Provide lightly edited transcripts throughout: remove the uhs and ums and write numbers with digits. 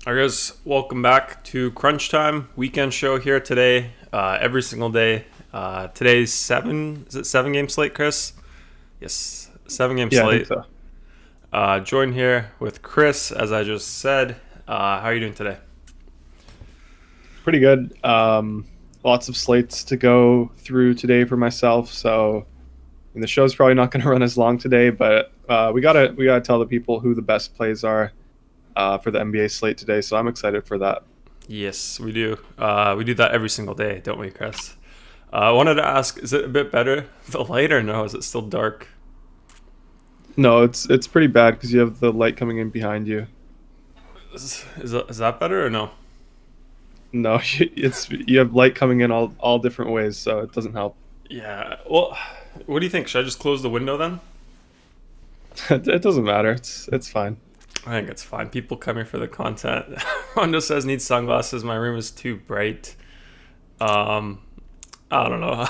All right, guys, welcome back to Crunch Time weekend show here today. Every single day. Today's 7-game slate, Chris? Yes, 7-game slate. I think so. Joined here with Chris, as I just said. How are you doing today? Pretty good. Lots of slates to go through today for myself. So the show's probably not going to run as long today, but we gotta tell the people who the best plays are for the NBA slate today. So I'm excited for that. Yes, we do. We do that every single day, don't we, Chris? I wanted to ask, is it a bit better, the light, or no? Is it still dark? No, it's pretty bad because you have the light coming in behind you. Is that better or no? No, you have light coming in all different ways, so it doesn't help. Yeah. Well, what do you think? Should I just close the window then? It doesn't matter. It's fine. I think it's fine. People come here for the content. Rondo says needs sunglasses. My room is too bright. I don't know.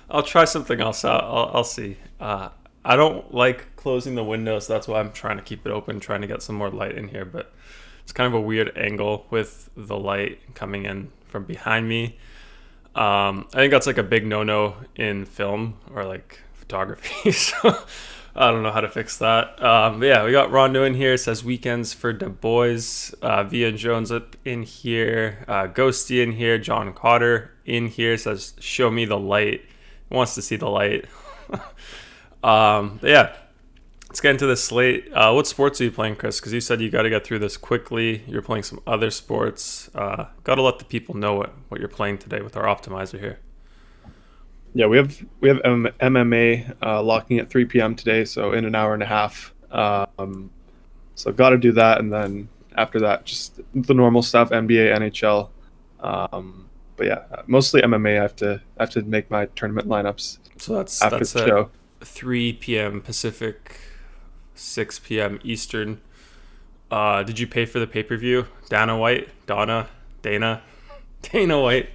I'll try something else out. I'll see. I don't like closing the windows. So that's why I'm trying to keep it open, trying to get some more light in here. But it's kind of a weird angle with the light coming in from behind me. I think that's like a big no-no in film or like photography. So I don't know how to fix that. But yeah, we got Rondo in here. It says weekends for the boys. Via Jones up in here. Ghosty in here. John Cotter in here. Says show me the light. He wants to see the light. But yeah, let's get into this slate. What sports are you playing, Chris? Because you said you got to get through this quickly. You're playing some other sports. Got to let the people know what you're playing today with our optimizer here. Yeah, we have MMA locking at 3 p.m. today, so in an hour and a half. So got to do that, and then after that, just the normal stuff: NBA, NHL. But yeah, mostly MMA. I have to make my tournament lineups. So that's after the show. 3 p.m. Pacific, 6 p.m. Eastern. Did you pay for the pay-per-view? Dana White? Dana White?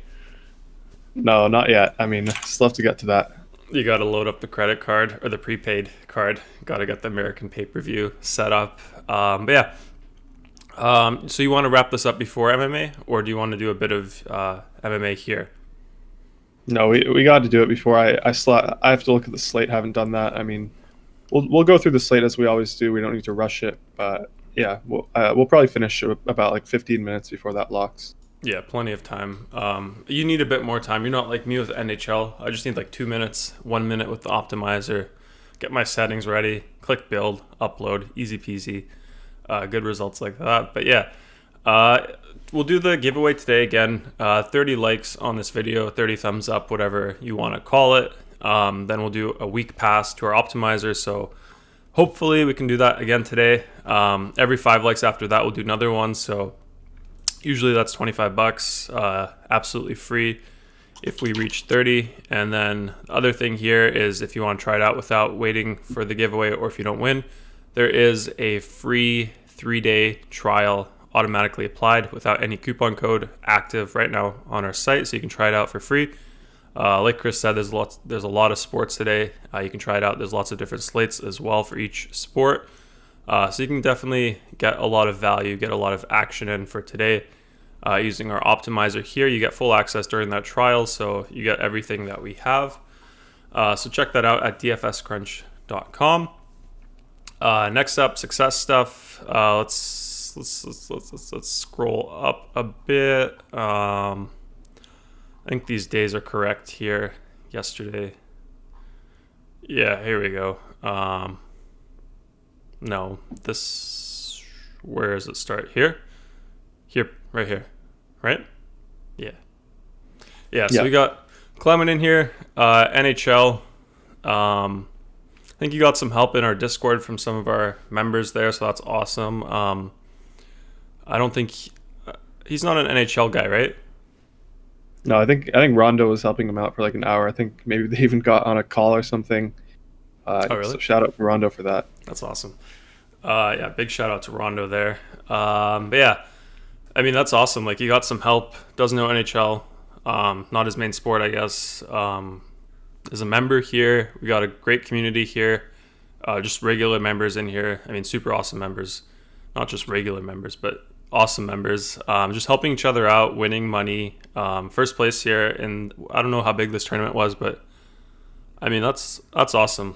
No, not yet. I mean, still have to get to that. You got to load up the credit card or the prepaid card. Got to get the American pay-per-view set up. But yeah. So you want to wrap this up before MMA, or do you want to do a bit of MMA here? No, we got to do it before I have to look at the slate. Haven't done that. I mean, we'll go through the slate as we always do. We don't need to rush it, but yeah, we'll probably finish about like 15 minutes before that locks. Yeah, plenty of time. You need a bit more time. You're not like me with NHL. I just need like 2 minutes, 1 minute with the optimizer, get my settings ready, click build, upload, easy peasy. Good results like that. But yeah, we'll do the giveaway today again. 30 likes on this video, 30 thumbs up, whatever you want to call it. Then we'll do a week pass to our optimizer. So hopefully we can do that again today. Every 5 likes after that, we'll do another one. So usually that's $25, absolutely free if we reach 30. And then the other thing here is if you want to try it out without waiting for the giveaway, or if you don't win, there is a free 3-day trial automatically applied without any coupon code active right now on our site, so you can try it out for free. Like Chris said, there's a lot of sports today. You can try it out. There's lots of different slates as well for each sport. So you can definitely get a lot of value, get a lot of action in for today. Using our optimizer here, you get full access during that trial, so you get everything that we have. So check that out at dfscrunch.com. Next up, success stuff. Let's scroll up a bit. I think these days are correct here. Yesterday. Yeah, here we go. No, this, where does it start? Here, right here, right? Yeah. So we got Clement in here, NHL. I think you got some help in our Discord from some of our members there, so that's awesome. I don't think he's not an NHL guy, right? No, I think Rondo was helping him out for like an hour. I think maybe they even got on a call or something. Oh, really? So shout out to Rondo for that. That's awesome. Yeah, big shout out to Rondo there. But yeah, I mean, that's awesome. Like, you got some help. Doesn't know NHL. Not his main sport, I guess. as a member here. We got a great community here. Just regular members in here. I mean, super awesome members, not just regular members, but awesome members. Just helping each other out, winning money. First place here, and I don't know how big this tournament was, but I mean that's awesome.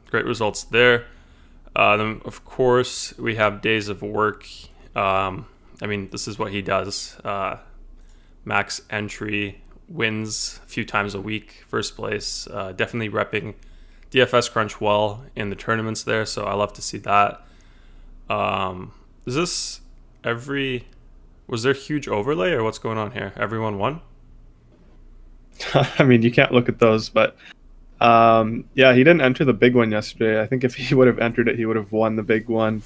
Great results there. Then of course we have days of work. I mean, this is what he does. Max entry, wins a few times a week, first place. Definitely repping DFS Crunch well in the tournaments there, so I love to see that. Is this was there huge overlay or what's going on here? Everyone won? I mean, you can't look at those, but yeah, he didn't enter the big one yesterday. I think if he would have entered it, he would have won the big one.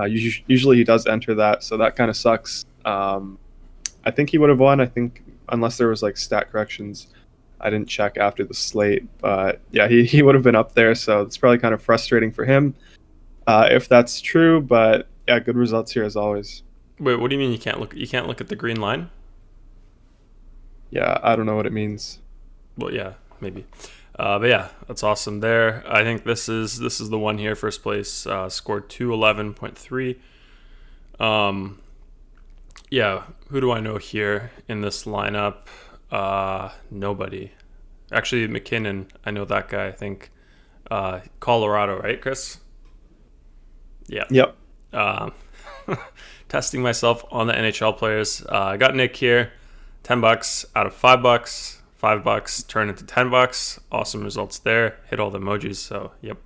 Usually he does enter that, so that kind of sucks. I think he would have won. I think unless there was like stat corrections, I didn't check after the slate, but yeah, he would have been up there. So it's probably kind of frustrating for him if that's true. But yeah, good results here as always. Wait, what do you mean you can't look? You can't look at the green line? Yeah, I don't know what it means. Well, yeah, maybe. But yeah, that's awesome there. I think this is the one here. First place, scored 211.3. Yeah, who do I know here in this lineup? Nobody. Actually, McKinnon, I know that guy. I think Colorado, right, Chris? Yeah. Yep. Testing myself on the NHL players. I got Nick here, $10 out of $5. $5 turned into $10. Awesome results there. Hit all the emojis. So yep.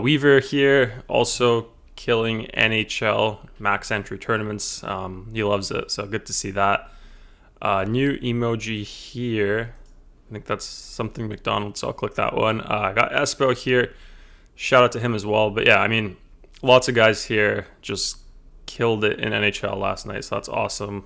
Weaver here also killing NHL max entry tournaments. He loves it. So good to see that. New emoji here. I think that's something McDonald's. So I'll click that one. I got Espo here. Shout out to him as well. But yeah, I mean, lots of guys here just killed it in NHL last night. So that's awesome.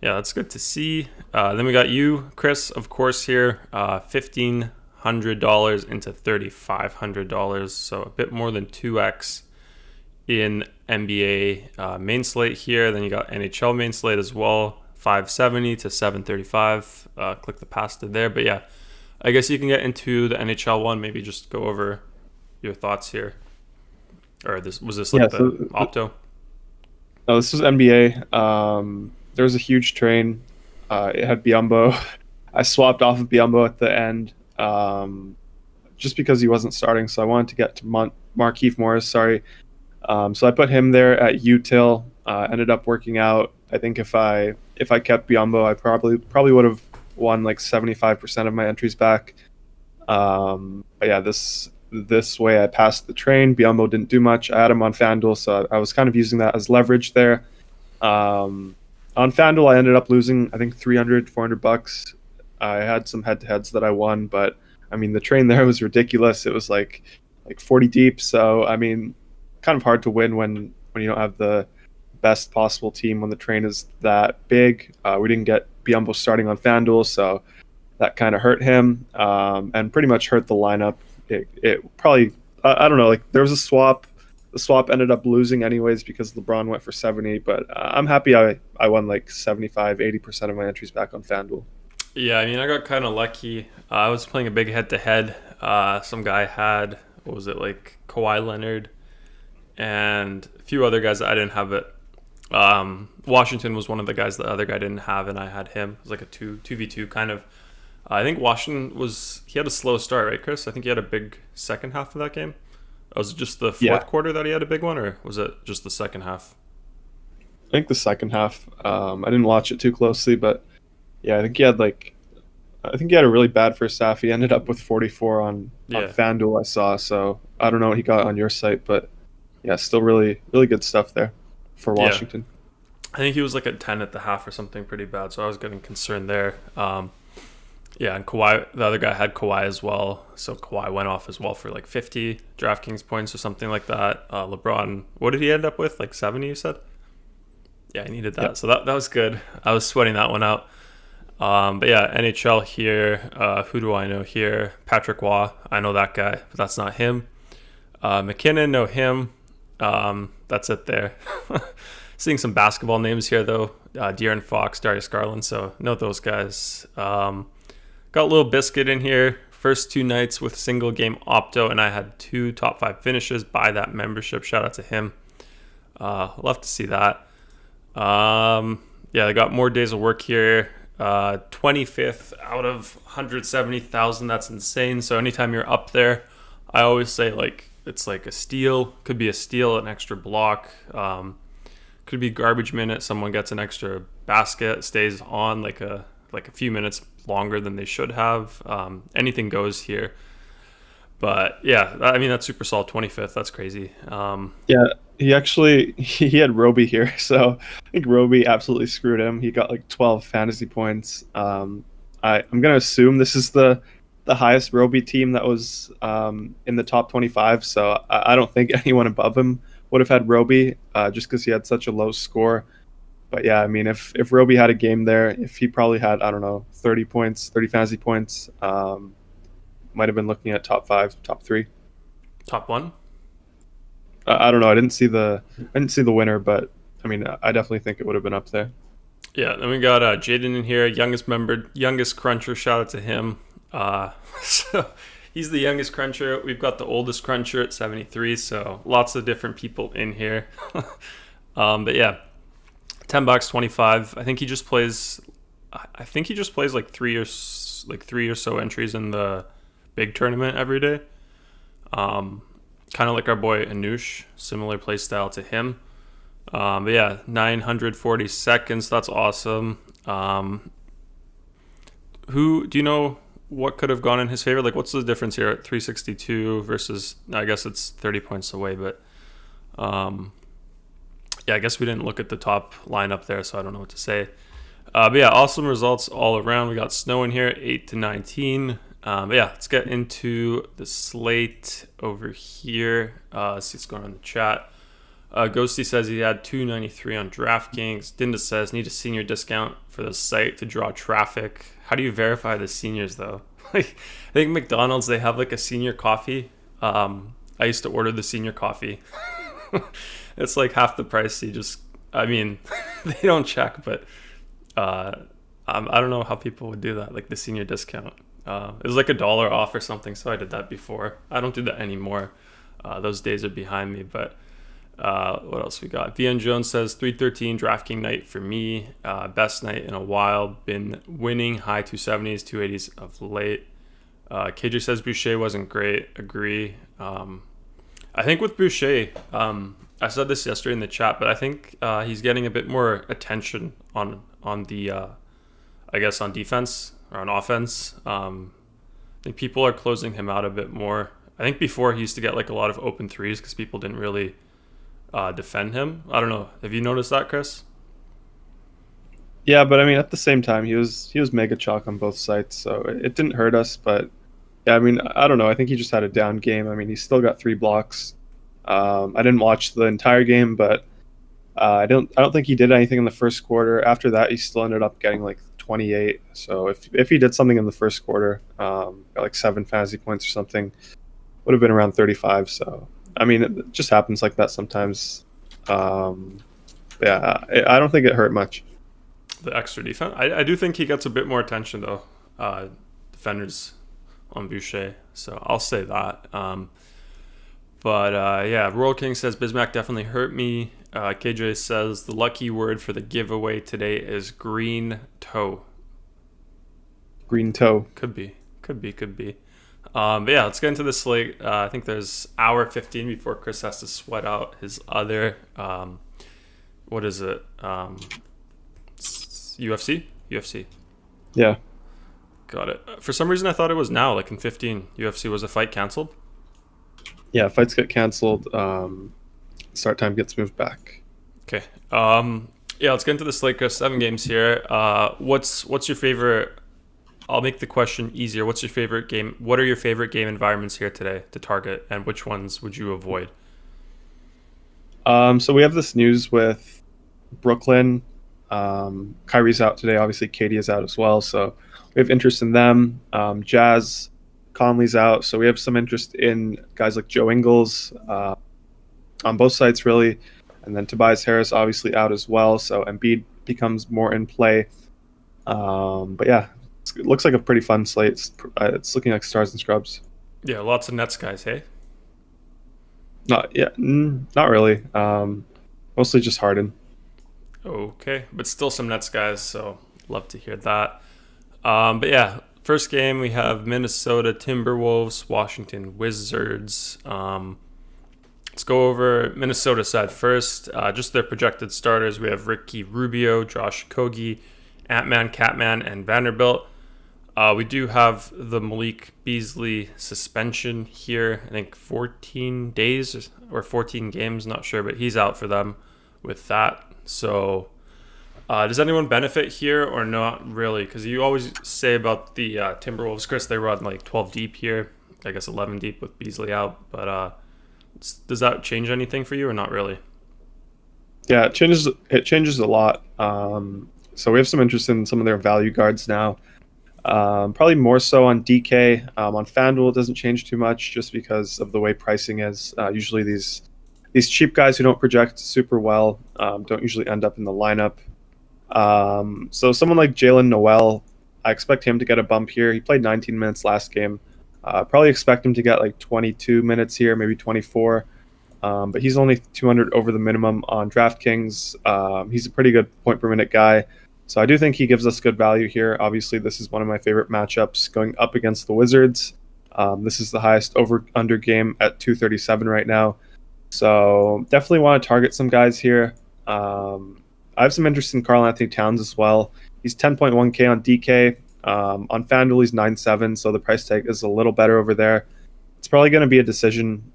Yeah, that's good to see. Then we got you, Chris, of course, here. $1,500 into $3,500. So a bit more than 2x in NBA main slate here. Then you got NHL main slate as well. 570 to 735. Click the pasta there. But yeah, I guess you can get into the NHL one. Maybe just go over your thoughts here. Or was this like the Opto? No, this was NBA. There was a huge train. It had Biombo. I swapped off of Biombo at the end just because he wasn't starting. So I wanted to get to Markieff Morris. Sorry. So I put him there at util. Ended up working out. I think if I kept Biombo, I probably would have won like 75% of my entries back. But yeah, this way I passed the train. Biombo didn't do much. I had him on FanDuel, so I was kind of using that as leverage there. On FanDuel, I ended up losing, I think, $400 I had some head-to-heads that I won, but I mean, the train there was ridiculous. It was like 40 deep. So I mean, kind of hard to win when you don't have the best possible team when the train is that big. We didn't get Biombo starting on FanDuel, so that kind of hurt him and pretty much hurt the lineup. It probably, I don't know, like there was a swap. The swap ended up losing anyways because LeBron went for 70, but I'm happy I won like 75-80% of my entries back on FanDuel. Yeah, I mean, I got kind of lucky. I was playing a big head-to-head. Some guy had, what was it, like Kawhi Leonard and a few other guys that I didn't have it. Washington was one of the guys the other guy didn't have, and I had him. It was like a 2v2 kind of. I think Washington he had a slow start, right, Chris? I think he had a big second half of that game. Was it just the fourth quarter that he had a big one, or was it just the second half? I think the second half. I didn't watch it too closely, but yeah, I think he had a really bad first half. He ended up with 44 on FanDuel, I saw. So I don't know what he got on your site, but yeah, still really, really good stuff there for Washington. Yeah. I think he was like at 10 at the half or something pretty bad, so I was getting concerned there. Yeah, and Kawhi, the other guy had Kawhi as well. So Kawhi went off as well for like 50 DraftKings points or something like that. LeBron, what did he end up with? Like 70, you said? Yeah, I needed that. Yep. So that was good. I was sweating that one out. But yeah, NHL here. Who do I know here? Patrick Waugh. I know that guy, but that's not him. McKinnon, know him. That's it there. Seeing some basketball names here, though. De'Aaron Fox, Darius Garland. So know those guys. Got a little biscuit in here. First 2 nights with single game opto, and I had 2 top 5 finishes by that membership. Shout out to him. Love to see that. I got more days of work here. 25th out of 170,000. That's insane. So anytime you're up there, I always say like it's like a steal. Could be a steal, an extra block. Could be garbage minute. Someone gets an extra basket, stays on like a few minutes longer than they should have. Anything goes here. But yeah, I mean that's super solid. 25th. That's crazy. He had Roby here, so I think Roby absolutely screwed him. He got like 12 fantasy points. I'm gonna assume this is the highest Roby team that was in the top 25. So I don't think anyone above him would have had Roby, just because he had such a low score. But yeah, I mean, if Roby had a game there, if he probably had 30 fantasy points, might have been looking at top 5, top 3, top 1. I don't know. I didn't see the winner, but I mean, I definitely think it would have been up there. Yeah, then we got Jaden in here, youngest cruncher. Shout out to him. So he's the youngest cruncher. We've got the oldest cruncher at 73. So lots of different people in here. But yeah, $10, 25. I think he just plays like three or so entries in the big tournament every day. Kind of like our boy Anush, similar play style to him. But yeah, 940 seconds. That's awesome. Who do you know what could have gone in his favor? Like, what's the difference here at 362 versus? I guess it's 30 points away, but I guess we didn't look at the top lineup there, so I don't know what to say. But yeah, awesome results all around. We got Snow in here, 8 to 19. But yeah, let's get into the slate over here. Let's see what's going on in the chat. Ghosty says he had 293 on DraftKings. Dinda says need a senior discount for the site to draw traffic. How do you verify the seniors though? Like, I think McDonald's, they have like a senior coffee. I used to order the senior coffee. It's like half the price. They don't check, but I don't know how people would do that, like the senior discount. It was like $1 off or something, so I did that before. I don't do that anymore. Those days are behind me, but what else we got? VN Jones says 313 DraftKings night for me. Best night in a while. Been winning high 270s, 280s of late. KJ says Boucher wasn't great. Agree. I think with Boucher, I said this yesterday in the chat, but I think he's getting a bit more attention on the, I guess, on defense or on offense. I think people are closing him out a bit more. I think before he used to get like a lot of open threes because people didn't really defend him. I don't know. Have you noticed that, Chris? Yeah, but I mean, at the same time, he was mega chalk on both sides, so it didn't hurt us. But yeah, I mean, I don't know. I think he just had a down game. I mean, he still got 3 blocks. I didn't watch the entire game, but I don't think he did anything in the first quarter. After that, he still ended up getting like 28. So if he did something in the first quarter, got like 7 fantasy points or something, would have been around 35. So I mean, it just happens like that sometimes. Yeah, I don't think it hurt much. The extra defense. I do think he gets a bit more attention though. Defenders on Boucher, so I'll say that. Yeah, Royal King says Bismack definitely hurt me. KJ says the lucky word for the giveaway today is green toe. Green toe. Could be. But yeah, let's get into the slate. I think there's hour 15 before Chris has to sweat out his other, what is it? UFC? Yeah. Got it. For some reason, I thought it was now, like in 15. UFC, was a fight canceled? Yeah, fights get canceled. Start time gets moved back. Okay. Yeah, let's get into the slate, Chris. 7 games here. What's your favorite? I'll make the question easier. What's your favorite game? What are your favorite game environments here today to target, and which ones would you avoid? So we have this news with Brooklyn. Kyrie's out today. Obviously, Katie is out as well. So we have interest in them. Jazz, Conley's out. So we have some interest in guys like Joe Ingles on both sides, really. And then Tobias Harris, obviously, out as well. So Embiid becomes more in play. But yeah, It looks like a pretty fun slate. It's looking like stars and scrubs. Yeah, lots of Nets guys, hey? Not really. Mostly just Harden. Okay, but still some Nets guys, so love to hear that. But yeah, first game we have Minnesota Timberwolves, Washington Wizards. Let's go over Minnesota side first. Just their projected starters. We have Ricky Rubio, Josh Okogie, Ant-Man, Catman, and Vanderbilt. We do have the Malik Beasley suspension here. I think 14 days or 14 games, not sure, but he's out for them with that. So does anyone benefit here or not really? Because you always say about the Timberwolves, Chris, they run like 12 deep here. I guess 11 deep with Beasley out. But does that change anything for you or not really? Yeah, it changes a lot. So we have some interest in some of their value guards now. Probably more so on DK. On FanDuel, it doesn't change too much just because of the way pricing is. Usually these cheap guys who don't project super well don't usually end up in the lineup. So someone like Jalen Noel, I expect him to get a bump here. He played 19 minutes last game. Probably expect him to get like 22 minutes here, maybe 24. But he's only 200 over the minimum on DraftKings. He's a pretty good point per minute guy. So I do think he gives us good value here. Obviously, this is one of my favorite matchups going up against the Wizards. This is the highest over-under game at 237 right now. So definitely want to target some guys here. I have some interest in Karl Anthony Towns as well. He's 10.1K on DK. On FanDuel, he's 9.7, so the price tag is a little better over there. It's probably going to be a decision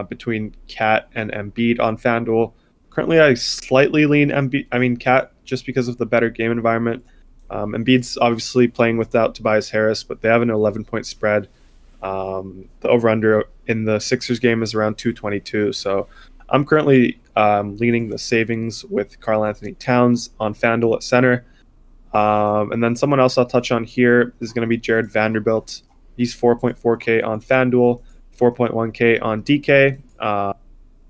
between Cat and Embiid on FanDuel. Currently, I slightly lean Cat just because of the better game environment. Embiid's obviously playing without Tobias Harris, but they have an 11-point spread. The over-under in the Sixers game is around 222, so I'm currently leaning the savings with Karl Anthony Towns on FanDuel at center. And then someone else I'll touch on here is going to be Jared Vanderbilt. He's 4.4K on FanDuel, 4.1K on DK.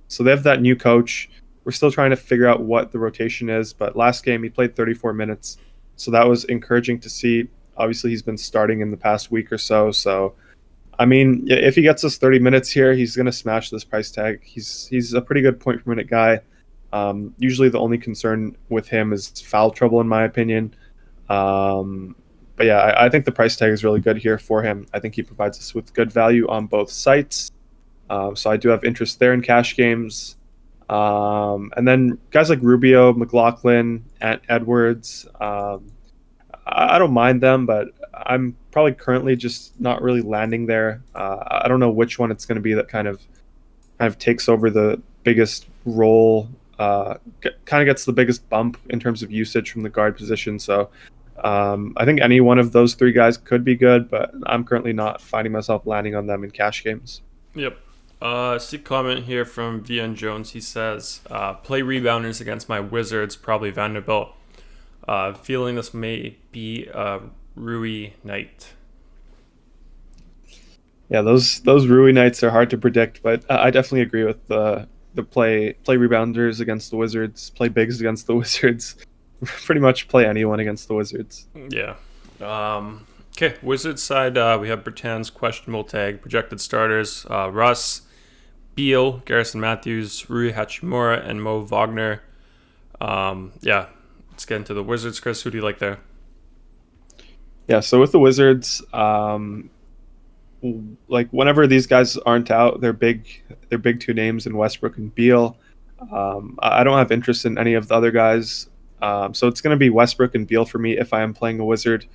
So they have that new coach. We're still trying to figure out what the rotation is, but last game he played 34 minutes, so that was encouraging to see. Obviously, he's been starting in the past week or so. So, I mean, if he gets us 30 minutes here, he's going to smash this price tag. He's a pretty good point per minute guy. Usually, the only concern with him is foul trouble, in my opinion. But yeah, I think the price tag is really good here for him. I think he provides us with good value on both sites. So I do have interest there in cash games. And then guys like Rubio, McLaughlin, Edwards, I don't mind them, but I'm probably currently just not really landing there. I don't know which one it's going to be that kind of takes over the biggest role, kind of gets the biggest bump in terms of usage from the guard position. So I think any one of those three guys could be good, but I'm currently not finding myself landing on them in cash games. Yep. See a comment here from VN Jones. He says, play rebounders against my Wizards, probably Vanderbilt. Feeling this may be a Rui night. Yeah, those Rui nights are hard to predict, but I definitely agree with the play rebounders against the Wizards, play bigs against the Wizards. Pretty much play anyone against the Wizards. Yeah. Okay, Wizards side, we have Bertans questionable tag, projected starters, Russ, Beal, Garrison Matthews, Rui Hachimura, and Mo Wagner. Yeah, let's get into the Wizards. Chris, who do you like there? Yeah, so with the Wizards, like whenever these guys aren't out, they're big two names in Westbrook and Beal. I don't have interest in any of the other guys. So it's going to be Westbrook and Beal for me if I am playing a Wizard,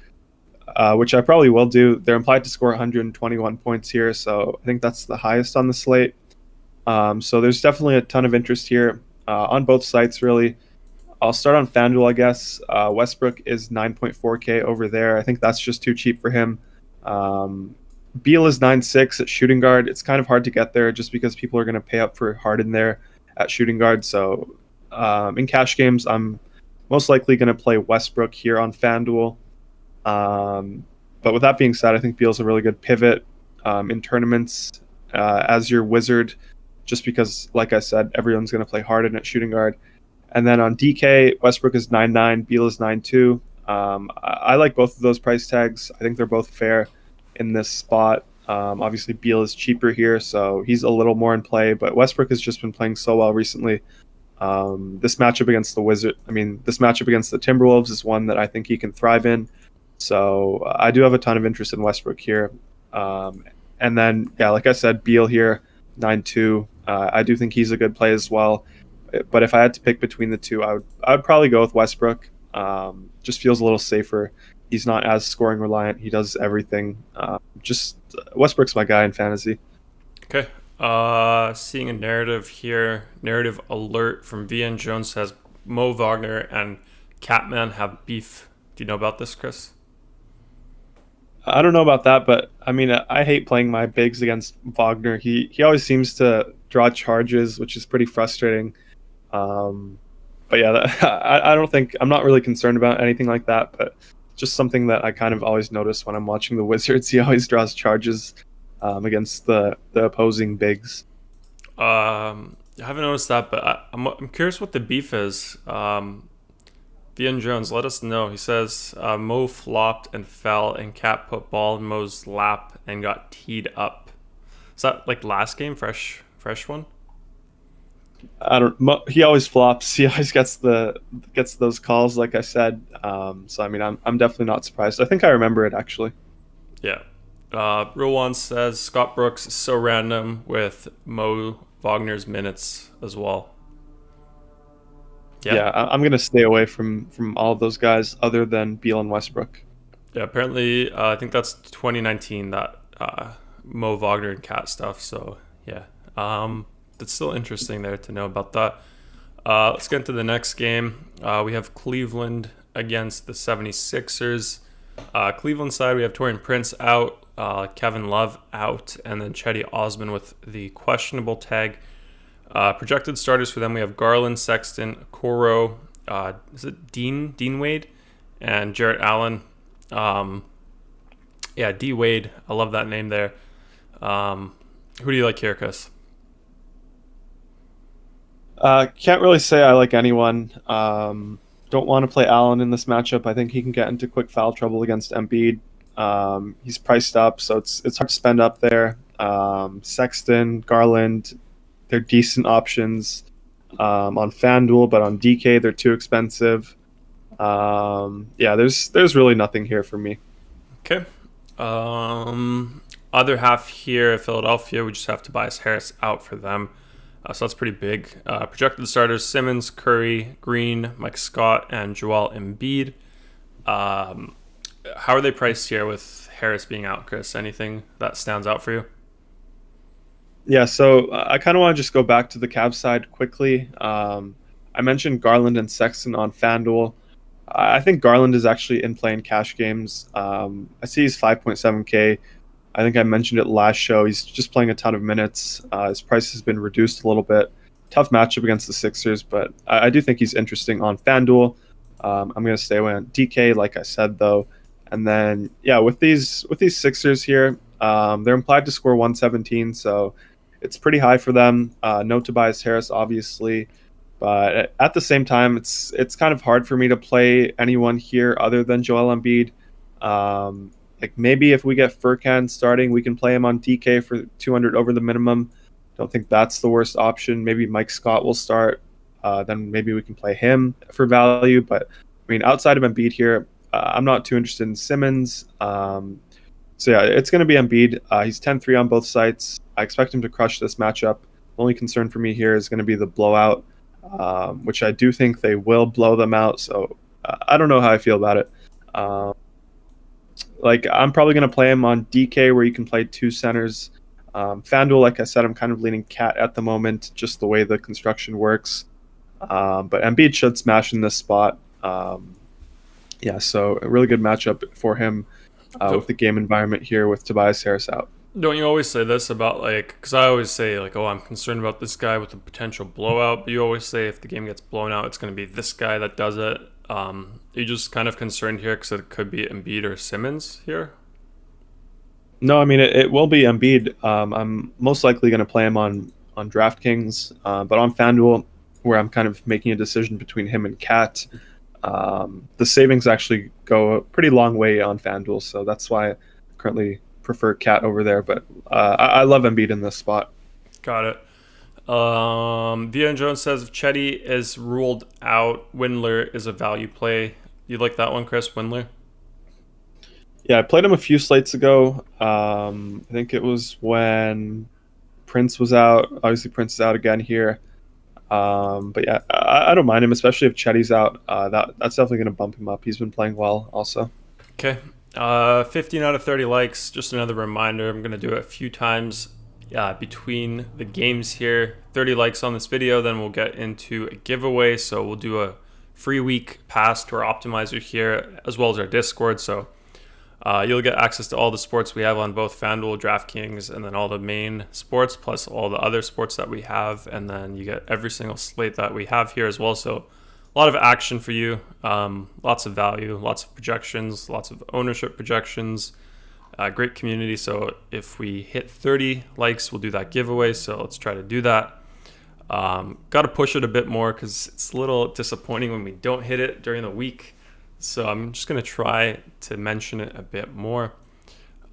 which I probably will do. They're implied to score 121 points here, so I think that's the highest on the slate. So there's definitely a ton of interest here on both sites, really. I'll start on FanDuel, I guess. Westbrook is 9.4K over there. I think that's just too cheap for him. Beal is 9.6 at shooting guard. It's kind of hard to get there just because people are going to pay up for Harden there at shooting guard. So in cash games, I'm most likely going to play Westbrook here on FanDuel. But with that being said, I think Beal's a really good pivot in tournaments as your Wizard, just because, like I said, everyone's going to play Harden at shooting guard. And then on DK, Westbrook is 9.9, Beal is 9.2. I like both of those price tags. I think they're both fair in this spot. Obviously, Beal is cheaper here, so he's a little more in play. But Westbrook has just been playing so well recently. This matchup against this matchup against the Timberwolves is one that I think he can thrive in. So I do have a ton of interest in Westbrook here. And then, yeah, like I said, Beal here, 9-2. I do think he's a good play as well. But if I had to pick between the two, I would probably go with Westbrook. Just feels a little safer. He's not as scoring reliant. He does everything. Westbrook's my guy in fantasy. Okay. Seeing a narrative here. Narrative alert from VN Jones says Mo Wagner and Catman have beef. Do you know about this, Chris? I don't know about that, but I mean, I hate playing my bigs against Wagner. He always seems to draw charges, which is pretty frustrating. But yeah, I don't think I'm not really concerned about anything like that, but just something that I kind of always notice when I'm watching the Wizards. He always draws charges against the opposing bigs. I haven't noticed that, but I'm curious what the beef is. Ian Jones, let us know. He says Mo flopped and fell, and Cat put ball in Mo's lap and got teed up. Is that like last game, fresh one? He always flops. He always gets those calls, like I said. So I mean, I'm definitely not surprised. I think I remember it actually. Yeah. Real One says Scott Brooks is so random with Mo Wagner's minutes as well. Yeah, I'm gonna stay away from all of those guys other than Beal and Westbrook. Yeah, apparently I think that's 2019 that Mo Wagner and Cat stuff. So yeah, that's still interesting there to know about that. Let's get into the next game. We have Cleveland against the 76ers. Cleveland side, we have Taurean Prince out, Kevin Love out, and then Chetty Osman with the questionable tag. Projected starters for them, we have Garland, Sexton, Coro, is it Dean Wade, and Jarrett Allen. D Wade, I love that name there. Who do you like here, Chris? Can't really say I like anyone. Don't want to play Allen in this matchup. I think he can get into quick foul trouble against Embiid. He's priced up, so it's hard to spend up there. Sexton, Garland, they're decent options on FanDuel, but on DK they're too expensive. There's really nothing here for me. Okay. Other half here, Philadelphia, we just have Tobias Harris out for them. So that's pretty big. Projected starters, Simmons, Curry, Green, Mike Scott, and Joel Embiid. How are they priced here with Harris being out, Chris? Anything that stands out for you? Yeah, so I kind of want to just go back to the Cavs side quickly. I mentioned Garland and Sexton on FanDuel. I think Garland is actually in play in cash games. I see he's 5.7K. I think I mentioned it last show. He's just playing a ton of minutes. His price has been reduced a little bit. Tough matchup against the Sixers, but I do think he's interesting on FanDuel. I'm going to stay away on DK, like I said, though. And then, yeah, with these Sixers here, they're implied to score 117, so it's pretty high for them. No Tobias Harris, obviously. But at the same time, it's kind of hard for me to play anyone here other than Joel Embiid. Maybe if we get Furkan starting, we can play him on DK for 200 over the minimum. Don't think that's the worst option. Maybe Mike Scott will start. Then maybe we can play him for value. But I mean, outside of Embiid here, I'm not too interested in Simmons. So yeah, it's going to be Embiid. He's 10-3 on both sites. I expect him to crush this matchup. The only concern for me here is going to be the blowout, which I do think they will blow them out. So I don't know how I feel about it. I'm probably going to play him on DK where you can play two centers. FanDuel, like I said, I'm kind of leaning Cat at the moment, just the way the construction works. But Embiid should smash in this spot. So a really good matchup for him with the game environment here with Tobias Harris out. Don't you always say this about, because I always say, I'm concerned about this guy with a potential blowout, but you always say if the game gets blown out, it's going to be this guy that does it. You're just kind of concerned here because it could be Embiid or Simmons here? No, I mean, it will be Embiid. I'm most likely going to play him on DraftKings, but on FanDuel, where I'm kind of making a decision between him and Cat, The savings actually go a pretty long way on FanDuel, so that's why I currently prefer Cat over there. But I love Embiid in this spot. Got it. Via Jones says if Chetty is ruled out, Windler is a value play. You like that one, Chris? Windler? Yeah, I played him a few slates ago. I think it was when Prince was out. Obviously, Prince is out again here. But yeah, I don't mind him, especially if Chetty's out. That's definitely going to bump him up. He's been playing well also. Okay. 15 out of 30 likes. Just another reminder. I'm going to do it a few times between the games here. 30 likes on this video, then we'll get into a giveaway. So we'll do a free week pass to our optimizer here, as well as our Discord. So you'll get access to all the sports we have on both FanDuel, DraftKings, and then all the main sports, plus all the other sports that we have. And then you get every single slate that we have here as well. So a lot of action for you, lots of value, lots of projections, lots of ownership projections, great community. So if we hit 30 likes, we'll do that giveaway. So let's try to do that. Got to push it a bit more because it's a little disappointing when we don't hit it during the week. So I'm just going to try to mention it a bit more.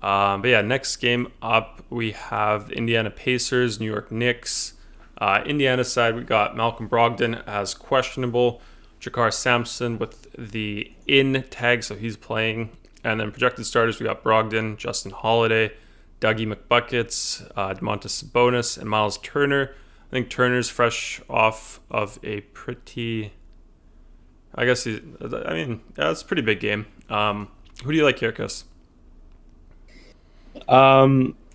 But yeah, next game up, we have the Indiana Pacers, New York Knicks. Indiana side, we got Malcolm Brogdon as questionable. Jakar Sampson with the in tag, so he's playing. And then projected starters, we got Brogdon, Justin Holiday, Dougie McBuckets, Domantas Sabonis, and Miles Turner. I think Turner's fresh off of a pretty... it's a pretty big game. Who do you like here, Chris?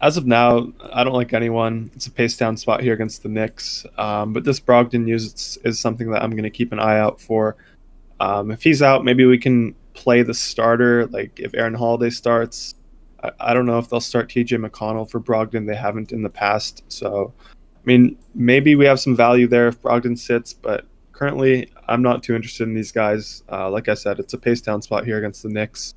As of now, I don't like anyone. It's a pace down spot here against the Knicks. But this Brogdon news is something that I'm going to keep an eye out for. If he's out, maybe we can play the starter. Like if Aaron Holiday starts, I don't know if they'll start TJ McConnell for Brogdon. They haven't in the past. So, maybe we have some value there if Brogdon sits, but currently, I'm not too interested in these guys. Like I said, it's a pace down spot here against the Knicks.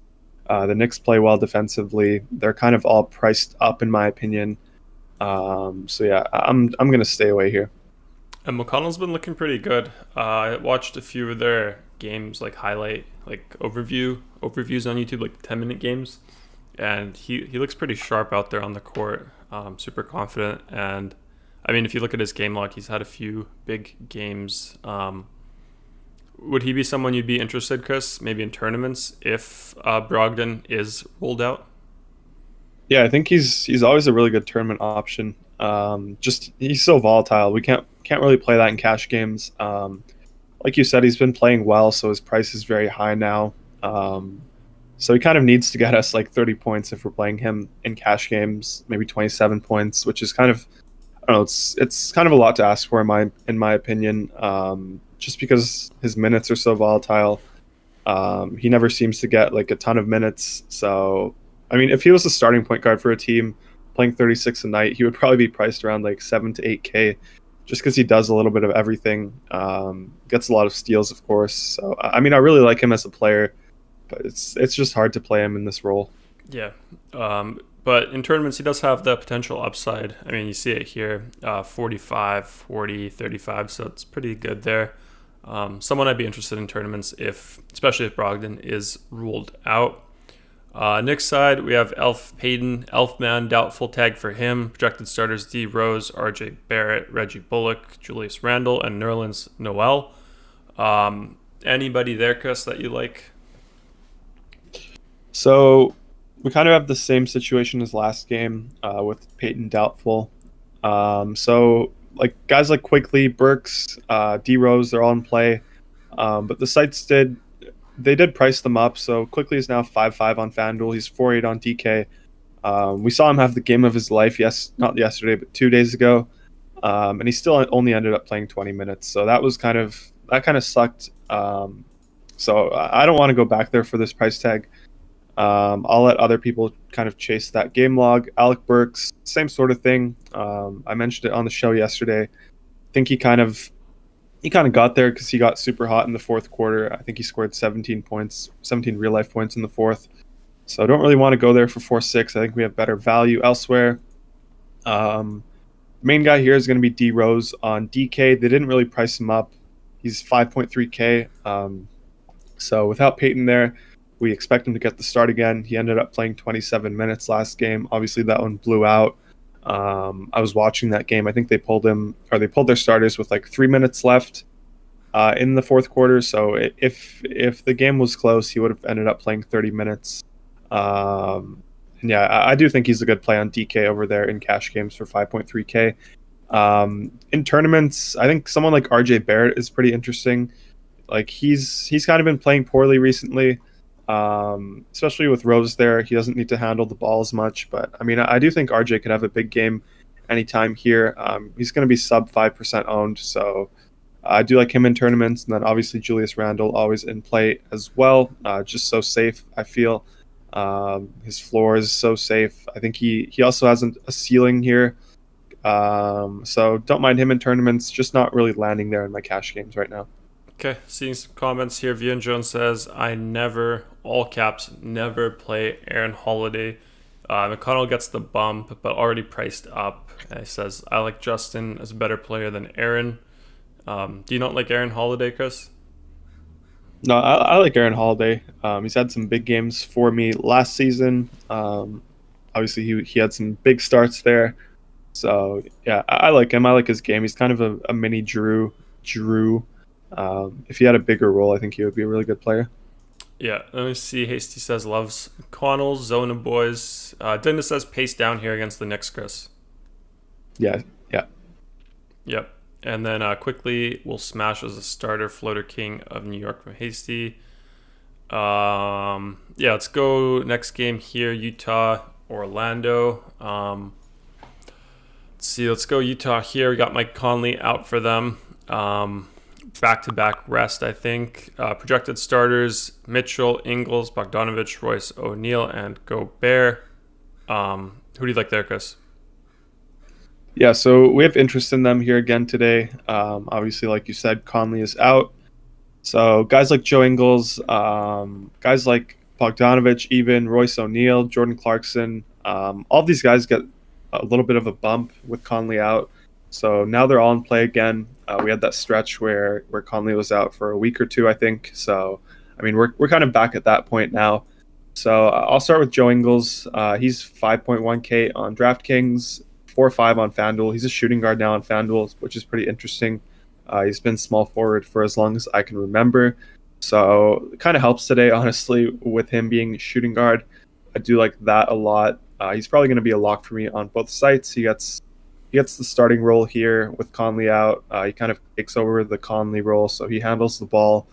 The Knicks play well defensively. They're kind of all priced up, in my opinion. So yeah, I'm going to stay away here. And McConnell's been looking pretty good. I watched a few of their games, overviews on YouTube, like 10-minute games, and he looks pretty sharp out there on the court. Super confident, and if you look at his game log, he's had a few big games. Would he be someone you'd be interested, Chris, maybe in tournaments if Brogdon is ruled out? Yeah, I think he's always a really good tournament option. Just he's so volatile. We can't really play that in cash games. Like you said, he's been playing well, so his price is very high now. So he kind of needs to get us like 30 points if we're playing him in cash games, maybe 27 points, which is kind of, I don't know, it's kind of a lot to ask for in my opinion. Just because his minutes are so volatile. He never seems to get like a ton of minutes. So, if he was a starting point guard for a team playing 36 a night, he would probably be priced around like 7 to 8K just because he does a little bit of everything. Gets a lot of steals, of course. So, I really like him as a player, but it's just hard to play him in this role. Yeah. But in tournaments, he does have the potential upside. You see it here, 45, 40, 35, so it's pretty good there. Someone I'd be interested in tournaments, especially if Brogdon is ruled out. Knicks side, we have Payton, Elfman, doubtful tag for him. Projected starters, D. Rose, RJ Barrett, Reggie Bullock, Julius Randle, and Nerlens Noel. Anybody there, Chris, that you like? So we kind of have the same situation as last game with Payton doubtful. So like guys like Quickly, Burks, D Rose, they're all in play. But the sites did price them up. So Quickly is now 5.5 on FanDuel. He's 4.8 on DK. We saw him have the game of his life. Not yesterday, but 2 days ago. And he still only ended up playing 20 minutes. So that kind of sucked. So I don't want to go back there for this price tag. I'll let other people kind of chase that game log. Alec Burks, same sort of thing. I mentioned it on the show yesterday. I think he kind of got there because he got super hot in the fourth quarter. I think he scored 17 real life points in the fourth. So I don't really want to go there for 4.6. I think we have better value elsewhere. Main guy here is going to be D Rose on DK. They didn't really price him up. He's 5.3K. So without Peyton there, we expect him to get the start again. He ended up playing 27 minutes last game. Obviously, that one blew out. I was watching that game. I think they pulled their starters with like 3 minutes left in the fourth quarter. So if the game was close, he would have ended up playing 30 minutes. And yeah, I do think he's a good play on DK over there in cash games for 5.3K. In tournaments, I think someone like RJ Barrett is pretty interesting. Like he's kind of been playing poorly recently, especially with Rose there. He doesn't need to handle the ball as much, but I mean, I do think RJ could have a big game anytime here. He's going to be sub 5% owned, so I do like him in tournaments. And then obviously Julius Randle always in play as well. Just so safe, I feel. His floor is so safe. I think he also has a ceiling here. So don't mind him in tournaments, just not really landing there in my cash games right now. Okay, seeing some comments here. Vian Jones says, I never, all caps, never play Aaron Holiday. McConnell gets the bump, but already priced up. And he says, I like Justin as a better player than Aaron. Do you not like Aaron Holiday, Chris? No, I like Aaron Holiday. He's had some big games for me last season. Obviously, he had some big starts there. So, yeah, I like him. I like his game. He's kind of a mini Drew. If he had a bigger role, I think he would be a really good player. Yeah, let me see. Hasty says loves Connell, Zona boys. Dennis says pace down here against the Knicks, Chris. Yeah. Yep. And then quickly, we'll smash as a starter, Floater King of New York from Hasty. Yeah, let's go next game here, Utah, Orlando. Let's see, let's go Utah here. We got Mike Conley out for them. Back-to-back rest, I think. Projected starters, Mitchell, Ingles, Bogdanovich, Royce, O'Neal, and Gobert. Who do you like there, Chris? Yeah, so we have interest in them here again today. Obviously, like you said, Conley is out. So guys like Joe Ingles, guys like Bogdanovich, even Royce O'Neal, Jordan Clarkson, all of these guys get a little bit of a bump with Conley out. So now they're all in play again. We had that stretch where Conley was out for a week or two, I think. So, I mean, we're kind of back at that point now. So I'll start with Joe Ingles. He's 5.1K on DraftKings. 4-5 on FanDuel. He's a shooting guard now on FanDuel, which is pretty interesting. He's been small forward for as long as I can remember. So it kind of helps today, honestly, with him being shooting guard. I do like that a lot. He's probably going to be a lock for me on both sites. He gets the starting role here with Conley out. He kind of takes over the Conley role, so he handles the ball.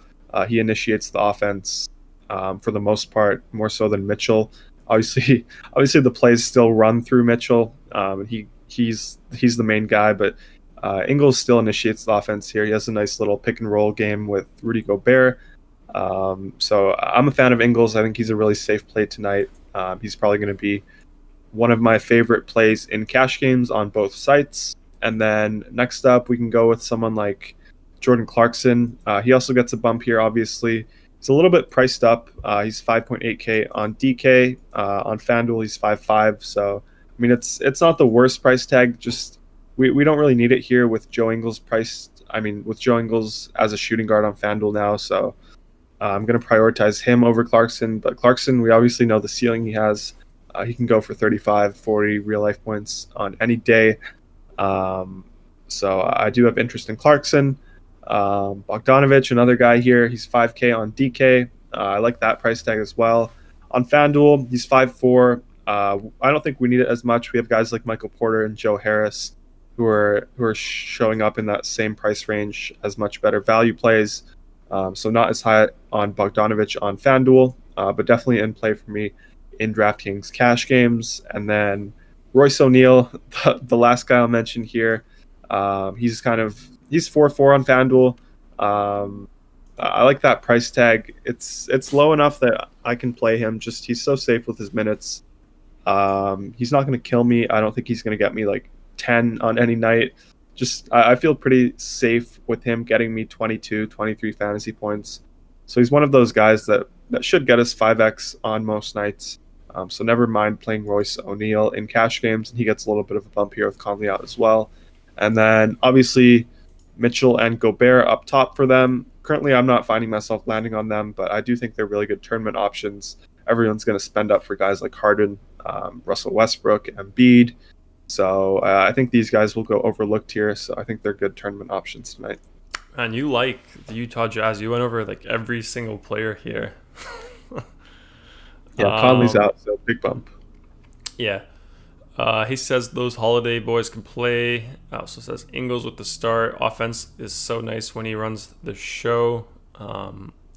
He initiates the offense for the most part, more so than Mitchell. Obviously, the plays still run through Mitchell. He's the main guy, but Ingles still initiates the offense here. He has a nice little pick and roll game with Rudy Gobert. So I'm a fan of Ingles. I think he's a really safe play tonight. He's probably going to be one of my favorite plays in cash games on both sites. And then next up, we can go with someone like Jordan Clarkson. He also gets a bump here, obviously. He's a little bit priced up. He's 5.8K on DK. On FanDuel, he's 5.5. So, I mean, it's not the worst price tag. Just we don't really need it here with Joe Ingles with Joe Ingles as a shooting guard on FanDuel now. So I'm going to prioritize him over Clarkson. But Clarkson, we obviously know the ceiling he has. He can go for 35, 40 real-life points on any day. So I do have interest in Clarkson. Bogdanovich, another guy here. He's 5K on DK. I like that price tag as well. On FanDuel, he's 5.4. I don't think we need it as much. We have guys like Michael Porter and Joe Harris who are showing up in that same price range as much better value plays. So not as high on Bogdanovich on FanDuel, but definitely in play for me in DraftKings cash games. And then Royce O'Neal, the last guy I'll mention here. He's 4.4 on FanDuel. I like that price tag. It's low enough that I can play him. Just he's so safe with his minutes. He's not going to kill me. I don't think he's going to get me like 10 on any night. Just I feel pretty safe with him getting me 22, 23 fantasy points. So he's one of those guys that should get us 5x on most nights. So never mind playing Royce O'Neal in cash games, and he gets a little bit of a bump here with Conley out as well. And then obviously Mitchell and Gobert up top for them. currently I'm not finding myself landing on them, but I do think they're really good tournament options. Everyone's going to spend up for guys like Harden, Russell Westbrook, Embiid. So I think these guys will go overlooked here. So I think they're good tournament options tonight. And you like the Utah Jazz. You went over like every single player here. Yeah, Conley's out, so big bump. Yeah. He says those Holiday boys can play. Also says Ingles with the start. Offense is so nice when he runs the show.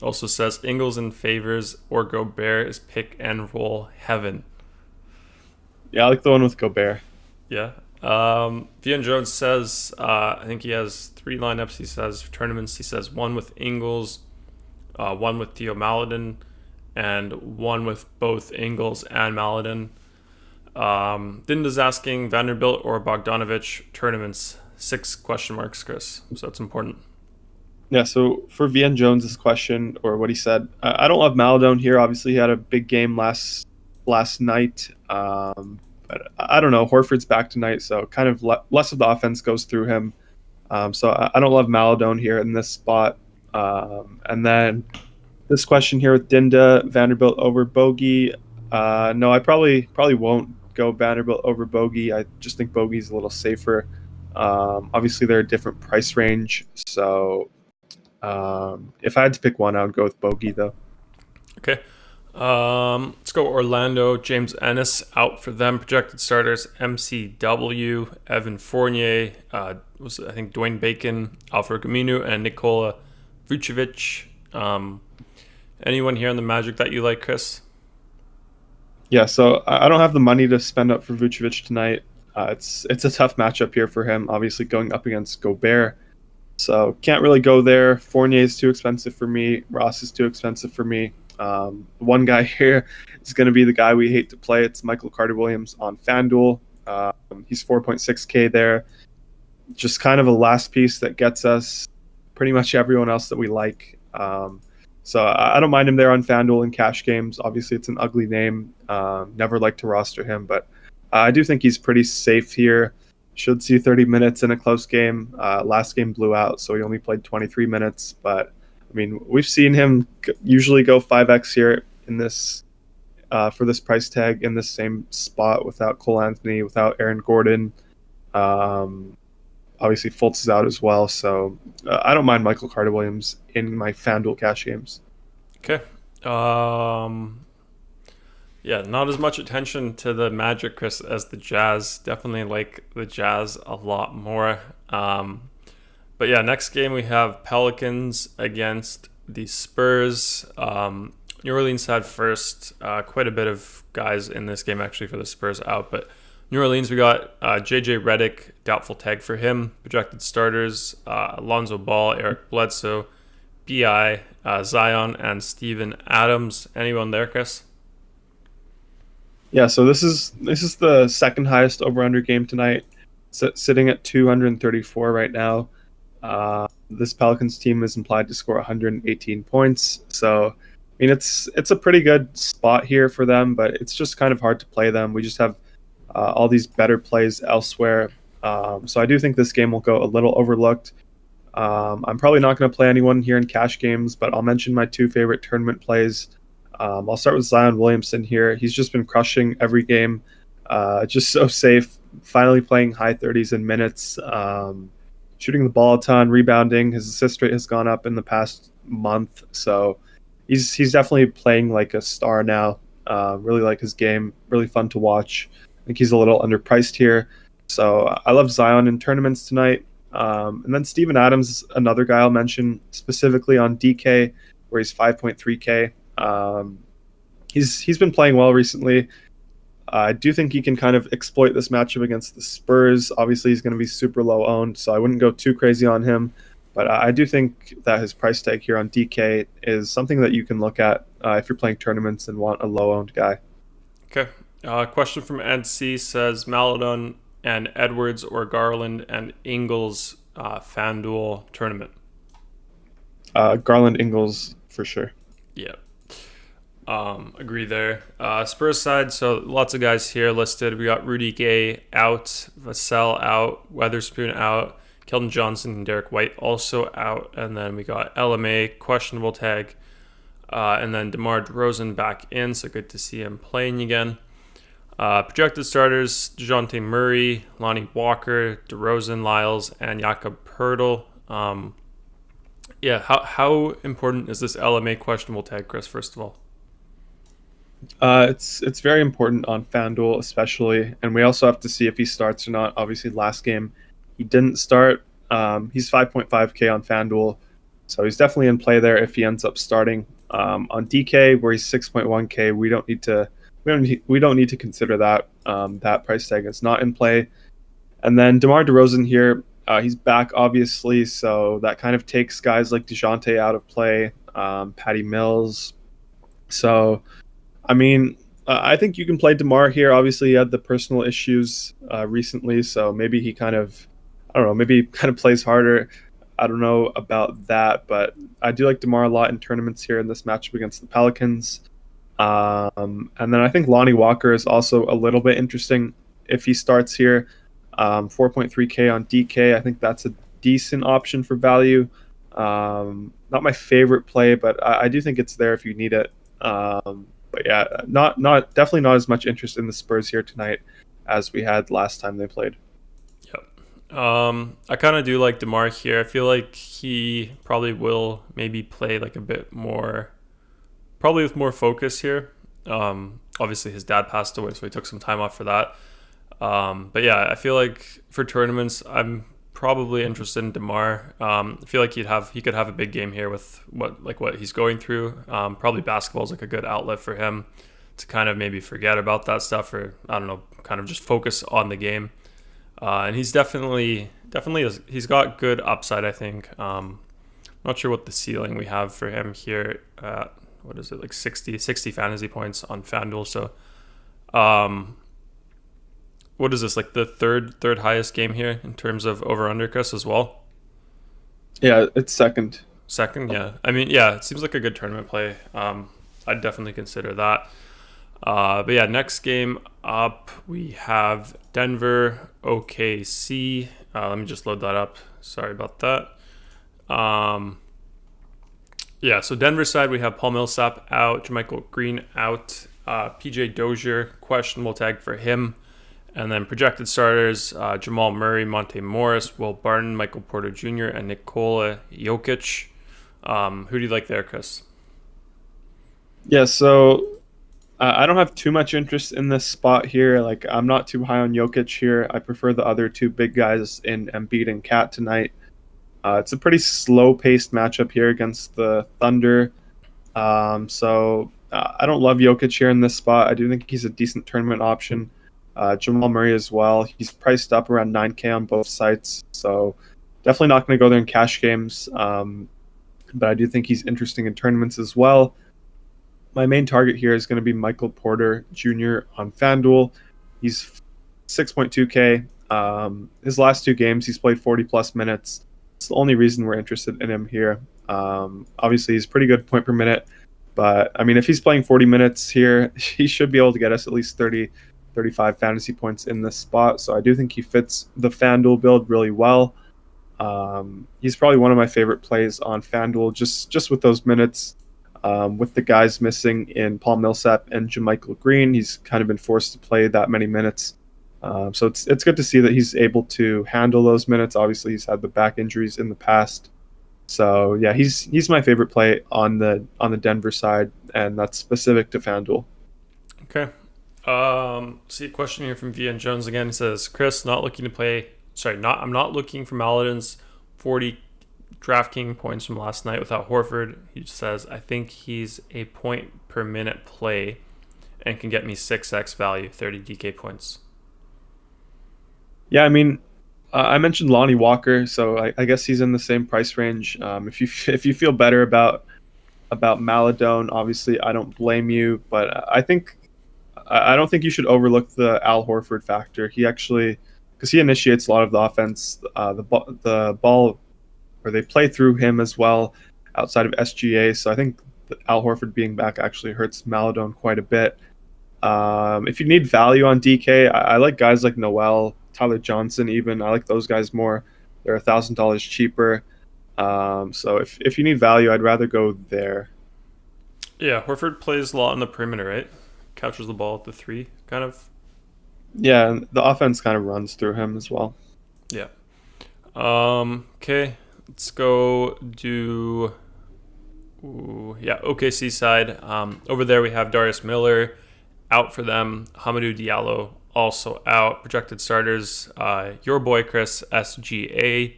Also says Ingles in favors or Gobert is pick and roll heaven. Yeah, I like the one with Gobert. Yeah. Vian Jones says, I think he has 3 lineups. He says for tournaments, he says 1 with Ingles, 1 with Theo Maledon, and 1 with both Ingles and Maledon. Dinda's asking Vanderbilt or Bogdanovich tournaments. 6 question marks, Chris. So that's important. Yeah, so for Vian Jones' question, or what he said, I don't love Maledon here. Obviously, he had a big game last night. But I don't know. Horford's back tonight, so kind of less of the offense goes through him. So I don't love Maledon here in this spot. And then this question here with Dinda, Vanderbilt over Bogey. No, I probably won't go Vanderbilt over Bogey. I just think Bogey's a little safer. Obviously, they're a different price range. So if I had to pick one, I would go with Bogey, though. Okay. Let's go Orlando. James Ennis out for them. Projected starters: MCW, Evan Fournier, I think Dwayne Bacon, Alfred Gaminu, and Nikola Vucevic. Anyone here on the Magic that you like, Chris? Yeah, so I don't have the money to spend up for Vucevic tonight. It's a tough matchup here for him, obviously going up against Gobert. So can't really go there. Fournier is too expensive for me. Ross is too expensive for me. One guy here is going to be the guy we hate to play. It's Michael Carter-Williams on FanDuel. He's 4.6K there. Just kind of a last piece that gets us pretty much everyone else that we like. So I don't mind him there on FanDuel in cash games. Obviously, it's an ugly name. Never like to roster him, but I do think he's pretty safe here. Should see 30 minutes in a close game. Last game blew out, so he only played 23 minutes. But, I mean, we've seen him usually go 5x here in this for this price tag in this same spot without Cole Anthony, without Aaron Gordon. Obviously, Fultz is out as well, so I don't mind Michael Carter-Williams in my FanDuel cash games. Okay. Yeah, not as much attention to the Magic, Chris, as the Jazz. Definitely like the Jazz a lot more. But yeah, next game we have Pelicans against the Spurs. New Orleans had first. Quite a bit of guys in this game actually for the Spurs out, but New Orleans, we got JJ Redick, doubtful tag for him. Projected starters: Alonzo Ball, Eric Bledsoe, Bi, Zion, and Steven Adams. Anyone there, Chris? Yeah, so this is the second highest over/under game tonight, sitting at 234 right now. This Pelicans team is implied to score 118 points. So, I mean, it's a pretty good spot here for them, but it's just kind of hard to play them. We just have all these better plays elsewhere. So I do think this game will go a little overlooked. I'm probably not going to play anyone here in cash games, but I'll mention my 2 favorite tournament plays. I'll start with Zion Williamson here. He's just been crushing every game. Just so safe. Finally playing high 30s in minutes. Shooting the ball a ton, rebounding. His assist rate has gone up in the past month. So he's definitely playing like a star now. Really like his game. Really fun to watch. I think he's a little underpriced here. So I love Zion in tournaments tonight. And then Steven Adams, another guy I'll mention specifically on DK, where he's 5.3K. He's been playing well recently. I do think he can kind of exploit this matchup against the Spurs. Obviously, he's going to be super low owned, so I wouldn't go too crazy on him. But I do think that his price tag here on DK is something that you can look at if you're playing tournaments and want a low owned guy. Okay. Question from Ed C says Maledon and Edwards or Garland and Ingles FanDuel tournament. Garland, Ingles for sure. Yeah. Agree there. Spurs side, so lots of guys here listed. We got Rudy Gay out, Vassell out, Weatherspoon out, Keldon Johnson and Derek White also out. And then we got LMA, questionable tag. And then DeMar DeRozan back in, so good to see him playing again. Projected starters, DeJounte Murray, Lonnie Walker, DeRozan, Lyles, and Jakob Poeltl. How important is this LMA questionable tag, Chris, first of all? It's very important on FanDuel especially, and we also have to see if he starts or not. Obviously, last game he didn't start. He's 5.5K on FanDuel, so he's definitely in play there if he ends up starting. On DK, where he's 6.1K, we don't need to consider that. That price tag is not in play. And then DeMar DeRozan here, he's back obviously, so that kind of takes guys like DeJounte out of play. Patty Mills. So, I mean, I think you can play DeMar here. Obviously, he had the personal issues recently, so maybe he maybe plays harder. I don't know about that, but I do like DeMar a lot in tournaments here in this matchup against the Pelicans. And then I think Lonnie Walker is also a little bit interesting if he starts here. 4.3K on DK. I think that's a decent option for value. Not my favorite play, but I do think it's there if you need it. But yeah, definitely not as much interest in the Spurs here tonight as we had last time they played. I kind of do like DeMar here. I feel like he probably will maybe play like a bit more, probably with more focus here. Obviously his dad passed away, so he took some time off for that. But yeah, I feel like for tournaments, I'm probably interested in DeMar. I feel like he could have a big game here with what he's going through. Probably basketball is like a good outlet for him to kind of maybe forget about that stuff, or I don't know, kind of just focus on the game. And he's definitely he's got good upside, I think. Not sure what the ceiling we have for him here. What is it, like 60 fantasy points on FanDuel? So, what is this, like the third highest game here in terms of over-under, Chris, as well? Yeah, it's second. Second, yeah. I mean, yeah, it seems like a good tournament play. I'd definitely consider that. But yeah, next game up, we have Denver OKC. Let me just load that up. Sorry about that. Yeah, so Denver side, we have Paul Millsap out, JaMychal Green out, PJ Dozier, questionable tag for him. And then projected starters, Jamal Murray, Monte Morris, Will Barton, Michael Porter Jr., and Nikola Jokic. Who do you like there, Chris? Yeah, so I don't have too much interest in this spot here. Like, I'm not too high on Jokic here. I prefer the other two big guys in Embiid and Cat tonight. It's a pretty slow-paced matchup here against the Thunder. So I don't love Jokic here in this spot. I do think he's a decent tournament option. Jamal Murray as well. He's priced up around 9K on both sites. So definitely not going to go there in cash games. But I do think he's interesting in tournaments as well. My main target here is going to be Michael Porter Jr. on FanDuel. He's 6.2K. His last two games, he's played 40-plus minutes. It's the only reason we're interested in him here. Obviously, he's pretty good point per minute. But, I mean, if he's playing 40 minutes here, he should be able to get us at least 30, 35 fantasy points in this spot. So I do think he fits the FanDuel build really well. He's probably one of my favorite plays on FanDuel, just with those minutes. With the guys missing in Paul Millsap and JaMychal Green, he's kind of been forced to play that many minutes. So it's good to see that he's able to handle those minutes. Obviously, he's had the back injuries in the past. So yeah, he's my favorite play on the Denver side, and that's specific to FanDuel. Okay. See a question here from VN Jones again. He says, Chris, I'm not looking for Maladin's 40 DraftKings points from last night without Horford. He says, I think he's a point per minute play and can get me 6x value, 30 DK points. Yeah, I mean, I mentioned Lonnie Walker, so I guess he's in the same price range. If you feel better about Maladon, obviously I don't blame you, but I don't think you should overlook the Al Horford factor. He actually, because he initiates a lot of the offense, the ball, or they play through him as well outside of SGA. So I think Al Horford being back actually hurts Maladon quite a bit. If you need value on DK, I like guys like Noel, Tyler Johnson even. I like those guys more. They're $1,000 cheaper. So if you need value, I'd rather go there. Yeah, Horford plays a lot on the perimeter, right? Catches the ball at the three, kind of. Yeah, and the offense kind of runs through him as well. Yeah. Okay, let's go do. Ooh, yeah, OKC side. Over there we have Darius Miller out for them. Hamidou Diallo also out. Projected starters: your boy Chris SGA,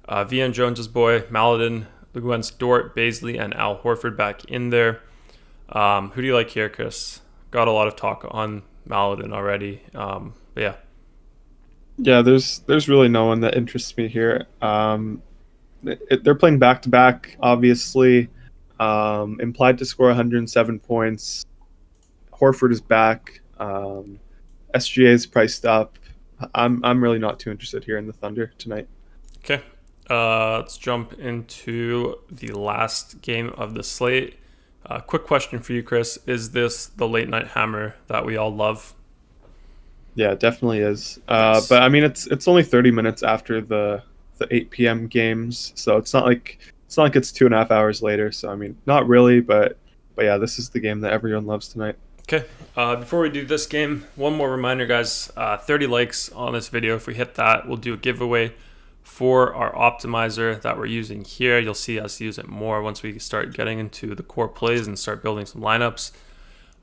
VN Jones's boy Maladin, Luguentz Dort, Baisley, and Al Horford back in there. Who do you like here, Chris? Got a lot of talk on Maladin already. But yeah. Yeah, there's really no one that interests me here. They're playing back to back, obviously. Implied to score 107 points. Horford is back. SGA is priced up. I'm really not too interested here in the Thunder tonight. Okay. Let's jump into the last game of the slate. Quick question for you, Chris. Is this the late night hammer that we all love? Yeah, it definitely is. Nice. But I mean, it's only 30 minutes after the 8 p.m. games, so it's not like it's 2.5 hours later. So I mean, not really, but yeah, this is the game that everyone loves tonight. Okay. Before we do this game, one more reminder, guys. 30 likes on this video. If we hit that, we'll do a giveaway for our optimizer that we're using here. You'll see us use it more once we start getting into the core plays and start building some lineups.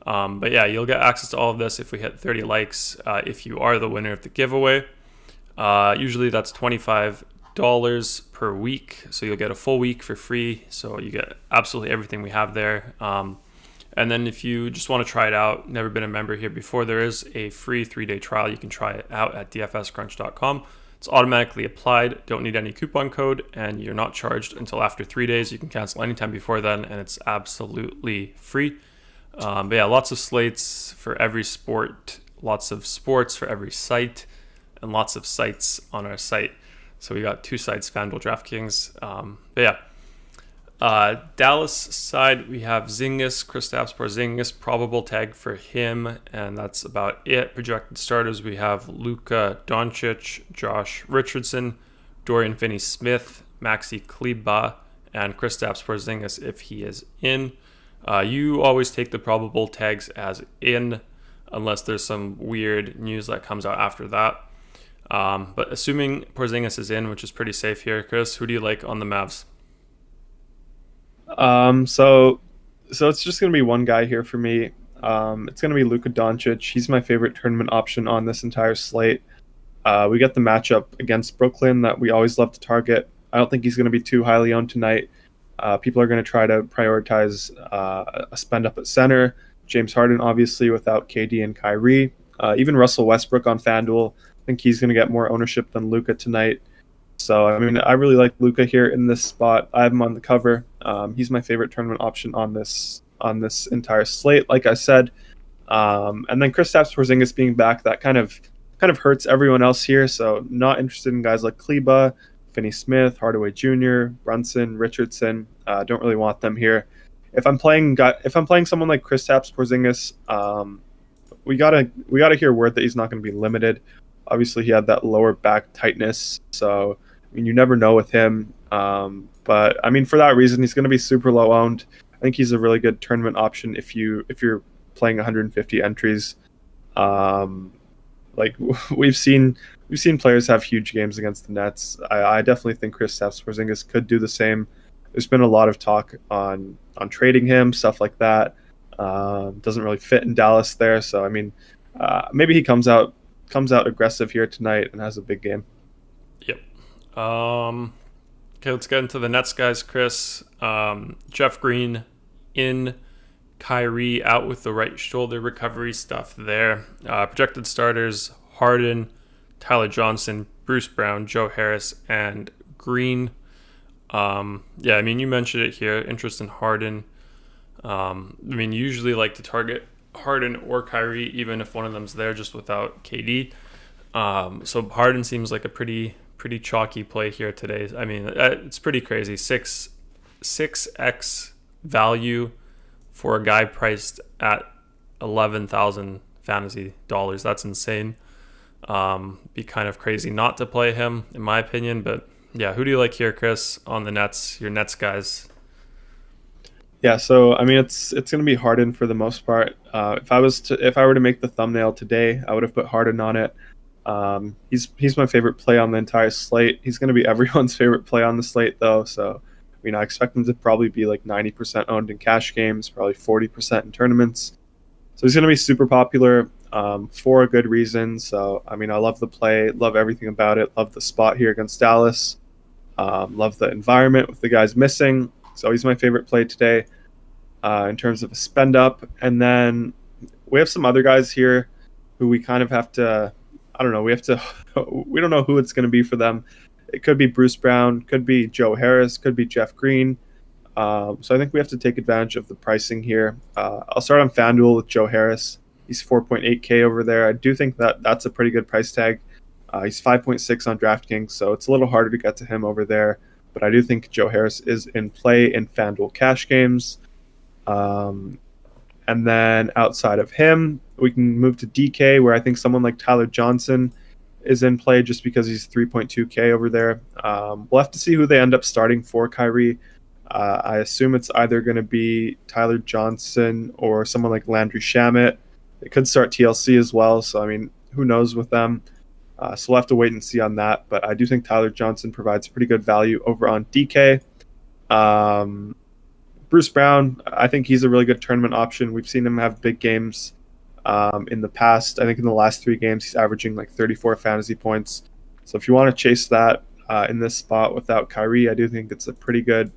But yeah, you'll get access to all of this if we hit 30 likes if you are the winner of the giveaway. Usually that's $25 per week, so you'll get a full week for free, so you get absolutely everything we have there. And then if you just want to try it out, never been a member here before, there is a free 3-day trial. You can try it out at dfscrunch.com. It's automatically applied, don't need any coupon code, and you're not charged until after 3 days. You can cancel anytime before then, and it's absolutely free. But yeah, lots of slates for every sport, lots of sports for every site, and lots of sites on our site. So we got 2 sites, FanDuel, DraftKings. But yeah, Dallas side, we have Zingis, Kristaps Porzingis, probable tag for him, and that's about it. Projected starters, we have Luka Doncic, Josh Richardson, Dorian Finney-Smith, Maxi Kleber, and Kristaps Porzingis if he is in. You always take the probable tags as in, unless there's some weird news that comes out after that. But assuming Porzingis is in, which is pretty safe here, Chris, who do you like on the Mavs? So it's just gonna be one guy here for me. It's gonna be Luka Doncic. He's my favorite tournament option on this entire slate. We get the matchup against Brooklyn that we always love to target. I don't think he's gonna be too highly owned tonight. People are going to try to prioritize a spend up at center. James Harden, obviously, without KD and Kyrie. Even Russell Westbrook on FanDuel. I think he's going to get more ownership than Luka tonight. So, I mean, I really like Luka here in this spot. I have him on the cover. He's my favorite tournament option on this entire slate, like I said. And then Kristaps Porzingis being back, that kind of hurts everyone else here. So, not interested in guys like Kleber, Finney-Smith, Hardaway Jr., Brunson, Richardson. Don't really want them here. If I'm playing someone like Kristaps Porzingis, we gotta hear word that he's not going to be limited. Obviously, he had that lower back tightness, so I mean you never know with him. But I mean for that reason, he's going to be super low owned. I think he's a really good tournament option if you're playing 150 entries. Like we've seen players have huge games against the Nets. I definitely think Kristaps Porzingis could do the same. There's been a lot of talk on trading him, stuff like that. Doesn't really fit in Dallas there, so I mean, maybe he comes out aggressive here tonight and has a big game. Yep. Okay, let's get into the Nets, guys. Chris, Jeff Green in, Kyrie out with the right shoulder recovery stuff there. Projected starters: Harden, Tyler Johnson, Bruce Brown, Joe Harris, and Green. Yeah, I mean, you mentioned it here. Interest in Harden. I mean, you usually like to target Harden or Kyrie, even if one of them's there, just without KD. So Harden seems like a pretty chalky play here today. I mean, it's pretty crazy. 6x value for a guy priced at $11,000 fantasy dollars. That's insane. Be kind of crazy not to play him, in my opinion. But yeah, who do you like here, Chris, on the Nets? Your Nets guys. Yeah, so I mean, it's going to be Harden for the most part. If I were to make the thumbnail today, I would have put Harden on it. He's my favorite play on the entire slate. He's going to be everyone's favorite play on the slate, though. So, I expect him to probably be like 90% owned in cash games, probably 40% in tournaments. So he's going to be super popular for a good reason. So, I love the play, love everything about it, love the spot here against Dallas, love the environment with the guys missing. So he's my favorite play today in terms of a spend up. And then we have some other guys here who we kind of have to, I don't know, we don't know who it's going to be for them. It could be Bruce Brown, could be Joe Harris, could be Jeff Green. So I think we have to take advantage of the pricing here. I'll start on FanDuel with Joe Harris. He's 4.8K over there. I do think that's a pretty good price tag. He's 5.6 on DraftKings, so it's a little harder to get to him over there. But I do think Joe Harris is in play in FanDuel cash games. And then outside of him, we can move to DK, where I think someone like Tyler Johnson is in play just because he's 3.2K over there. We'll have to see who they end up starting for Kyrie. I assume it's either going to be Tyler Johnson or someone like Landry Shamet. They could start TLC as well, so who knows with them. So we'll have to wait and see on that. But I do think Tyler Johnson provides pretty good value over on DK. Bruce Brown, I think he's a really good tournament option. We've seen him have big games in the past. I think in the last 3 games, he's averaging like 34 fantasy points. So if you want to chase that in this spot without Kyrie, I do think it's a pretty good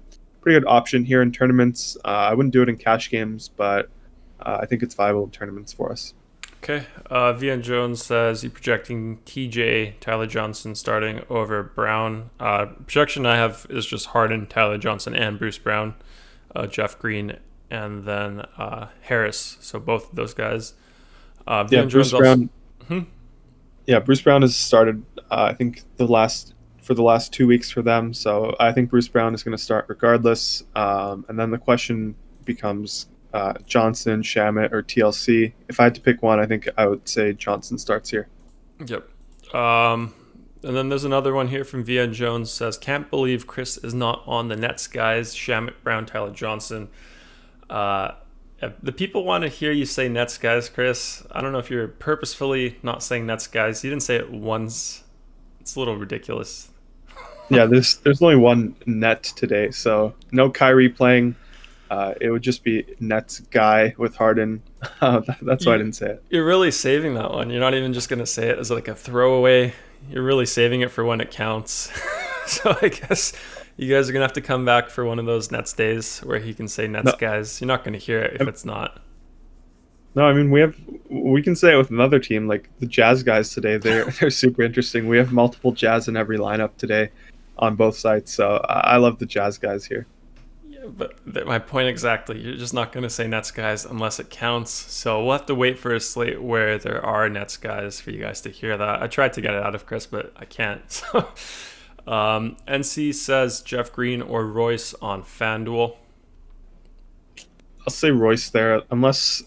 option here in tournaments. I wouldn't do it in cash games, but I think it's viable in tournaments for us. Okay. Vian Jones says you're projecting TJ Tyler Johnson starting over Brown. Projection I have is just Harden, Tyler Johnson, and Bruce Brown, Jeff Green, and then Harris. So both of those guys. Bruce Brown. Yeah, Bruce Brown has started. I think the last 2 weeks for them. So I think Bruce Brown is going to start regardless. And then the question becomes Johnson, Shamet, or TLC. If I had to pick one, I think I would say Johnson starts here. Yep. And then there's another one here from Vian Jones says, can't believe Chris is not on the Nets guys, Shamet, Brown, Tyler Johnson. The people want to hear you say Nets guys, Chris. I don't know if you're purposefully not saying Nets guys. You didn't say it once. It's a little ridiculous. Yeah, there's only one net today, so no Kyrie playing. It would just be Nets guy with Harden. That's why I didn't say it. You're really saving that one. You're not even just going to say it as like a throwaway. You're really saving it for when it counts. So I guess you guys are going to have to come back for one of those Nets days where he can say Nets guys. You're not going to hear it if it's not. No, we can say it with another team, like the Jazz guys today. They're super interesting. We have multiple Jazz in every lineup today on both sides. So I love the Jazz guys here. But my point exactly, you're just not going to say Nets guys unless it counts. So we'll have to wait for a slate where there are Nets guys for you guys to hear that. I tried to get it out of Chris, but I can't. So, NC says Jeff Green or Royce on FanDuel. I'll say Royce there, unless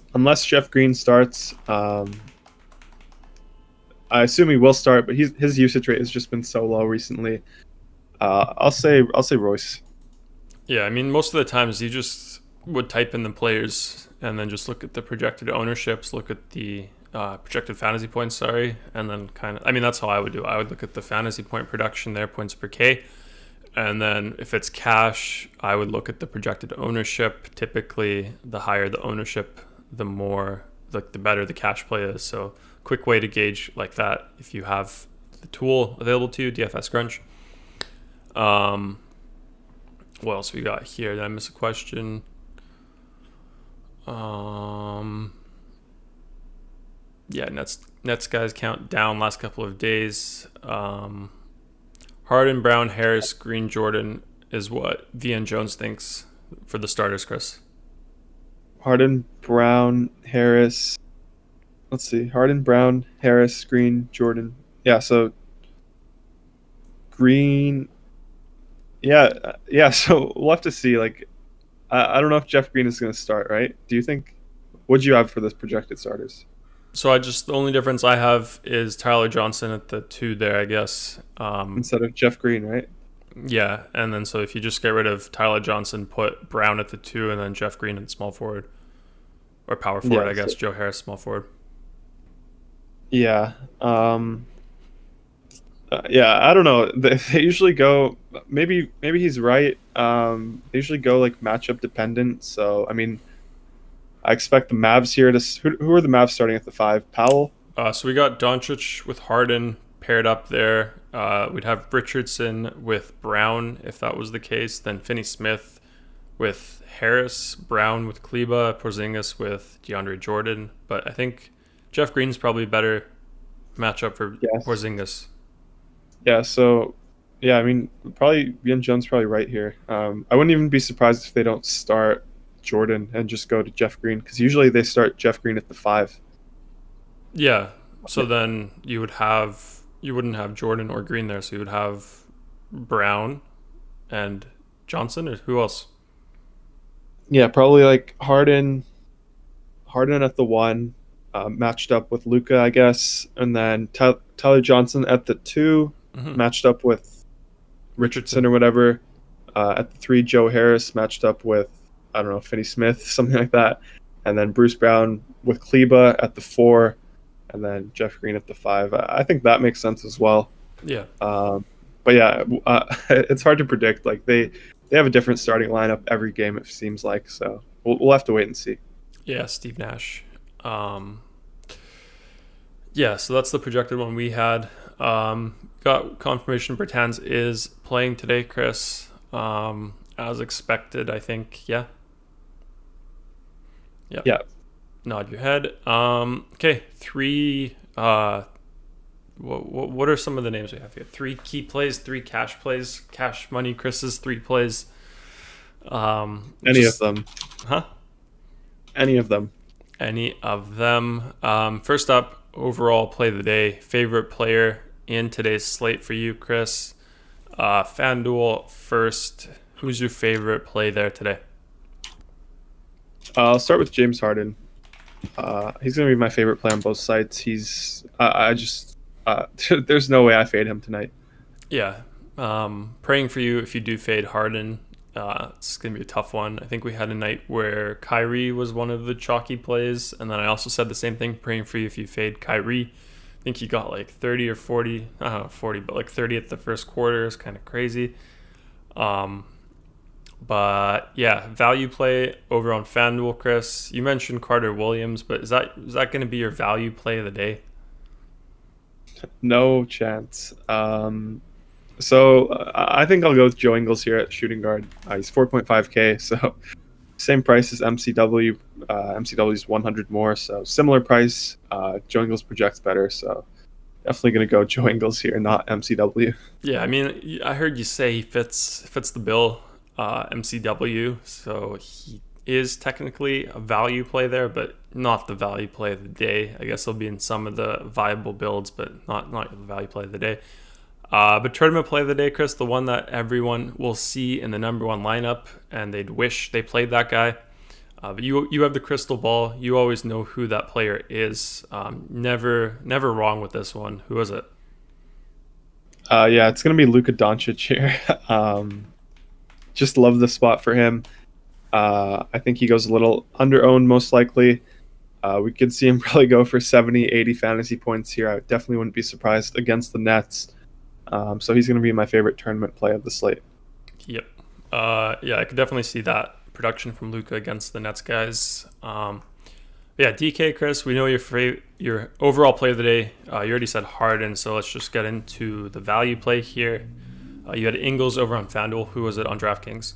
Jeff Green starts. I assume he will start, but his usage rate has just been so low recently. I'll say Royce. Yeah, most of the times you just would type in the players and then just look at the projected ownerships, look at the projected fantasy points, and then that's how I would do it. I would look at the fantasy point production there, points per K, and then if it's cash, I would look at the projected ownership. Typically, the higher the ownership, the more, the better the cash play is. So quick way to gauge like that if you have the tool available to you, DFS Crunch. What else we got here? Did I miss a question? Yeah, Nets guys count down last couple of days. Harden, Brown, Harris, Green, Jordan is what VN Jones thinks for the starters, Chris. Harden, Brown, Harris. Let's see. Harden, Brown, Harris, Green, Jordan. Yeah, so Green. Yeah. So we'll have to see. I don't know if Jeff Green is going to start, right? Do you think? What'd you have for this projected starters? So the only difference I have is Tyler Johnson at the 2 there, I guess. Instead of Jeff Green, right? Yeah, and then so if you just get rid of Tyler Johnson, put Brown at the 2, and then Jeff Green at small forward. Or power forward, Yeah, I guess. so- Joe Harris, small forward. Yeah. Yeah, I don't know. They usually go. Maybe he's right. They usually go like matchup dependent. So I mean, I expect the Mavs here to. Who are the Mavs starting at the 5? Powell. So we got Doncic with Harden paired up there. We'd have Richardson with Brown if that was the case. Then Finney-Smith with Harris, Brown with Kleba, Porzingis with DeAndre Jordan. But I think Jeff Green's probably a better matchup for Yes. Porzingis. Yeah. So yeah, I mean, probably Ian Jones probably right here. I wouldn't even be surprised if they don't start Jordan and just go to Jeff Green, because usually they start Jeff Green at the 5. Yeah. So then you wouldn't have Jordan or Green there. So you would have Brown and Johnson, or who else? Yeah, probably like Harden at the 1, matched up with Luka, I guess, and then Tyler Johnson at the 2, matched up with Richardson or whatever. At the 3, Joe Harris matched up with, I don't know, Finney-Smith, something like that, and then Bruce Brown with Kleba at the 4, and then Jeff Green at the 5. I think that makes sense as well. Yeah. But yeah, it's hard to predict. Like they have a different starting lineup every game, it seems like. So we'll have to wait and see. Yeah, Steve Nash. Yeah, so that's the projected one we had. Got confirmation Bertans is playing today, Chris. As expected, I think. Yeah. Yeah. Nod your head. Okay, 3. What are some of the names we have here? 3 key plays, 3 cash plays, cash money. Chris's 3 plays. Any of them. Huh? Any of them. Any of them. First up, overall play of the day. Favorite player in today's slate for you, Chris. FanDuel first. Who's your favorite play there today? I'll start with James Harden. He's going to be my favorite play on both sides. There's no way I fade him tonight. Yeah. Praying for you if you do fade Harden. It's going to be a tough one. I think we had a night where Kyrie was one of the chalky plays, and then I also said the same thing, praying for you if you fade Kyrie. I think he got like 30 or 40, I don't know, 40, but like 30 at the first quarter is kind of crazy. But yeah, value play over on FanDuel, Chris. You mentioned Carter Williams, but is that going to be your value play of the day? No chance. So I think I'll go with Joe Ingles here at shooting guard. He's 4.5K, so same price as MCW. MCW's 100 more, so similar price. Joe Ingles projects better, so definitely going to go Joe Ingles here, not MCW. Yeah, I mean, I heard you say he fits the bill, MCW, so he is technically a value play there, but not the value play of the day. I guess he'll be in some of the viable builds, but not the value play of the day. But tournament play of the day, Chris, the one that everyone will see in the number 1 lineup, and they'd wish they played that guy. But you have the crystal ball. You always know who that player is. Never wrong with this one. Who is it? Yeah, it's going to be Luka Doncic here. Just love the spot for him. I think he goes a little under-owned most likely. We could see him probably go for 70, 80 fantasy points here. I definitely wouldn't be surprised against the Nets. So he's going to be my favorite tournament play of the slate. Yep. Yeah, I could definitely see that production from Luka against the Nets guys. Yeah, DK, Chris, we know your overall play of the day. You already said Harden, so let's just get into the value play here. You had Ingles over on FanDuel. Who was it on DraftKings?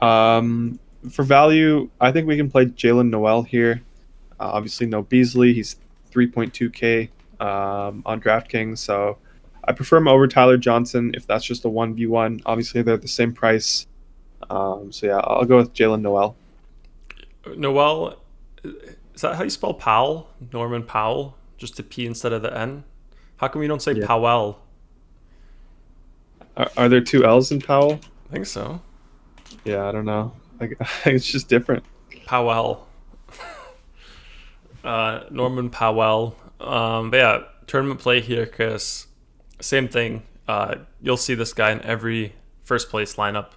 For value, I think we can play Jalen Noel here. Obviously, no Beasley. He's 3.2K on DraftKings, so I prefer him over Tyler Johnson if that's just a 1v1. Obviously, they're the same price. So yeah, I'll go with Jalen Noel. Noel, is that how you spell Powell? Norman Powell? Just a P instead of the N? How come you don't say Powell? Are there 2 L's in Powell? I think so. Yeah, I don't know. Like, it's just different. Powell. Norman Powell. But yeah, tournament play here, Chris. Same thing. You'll see this guy in every first place lineup.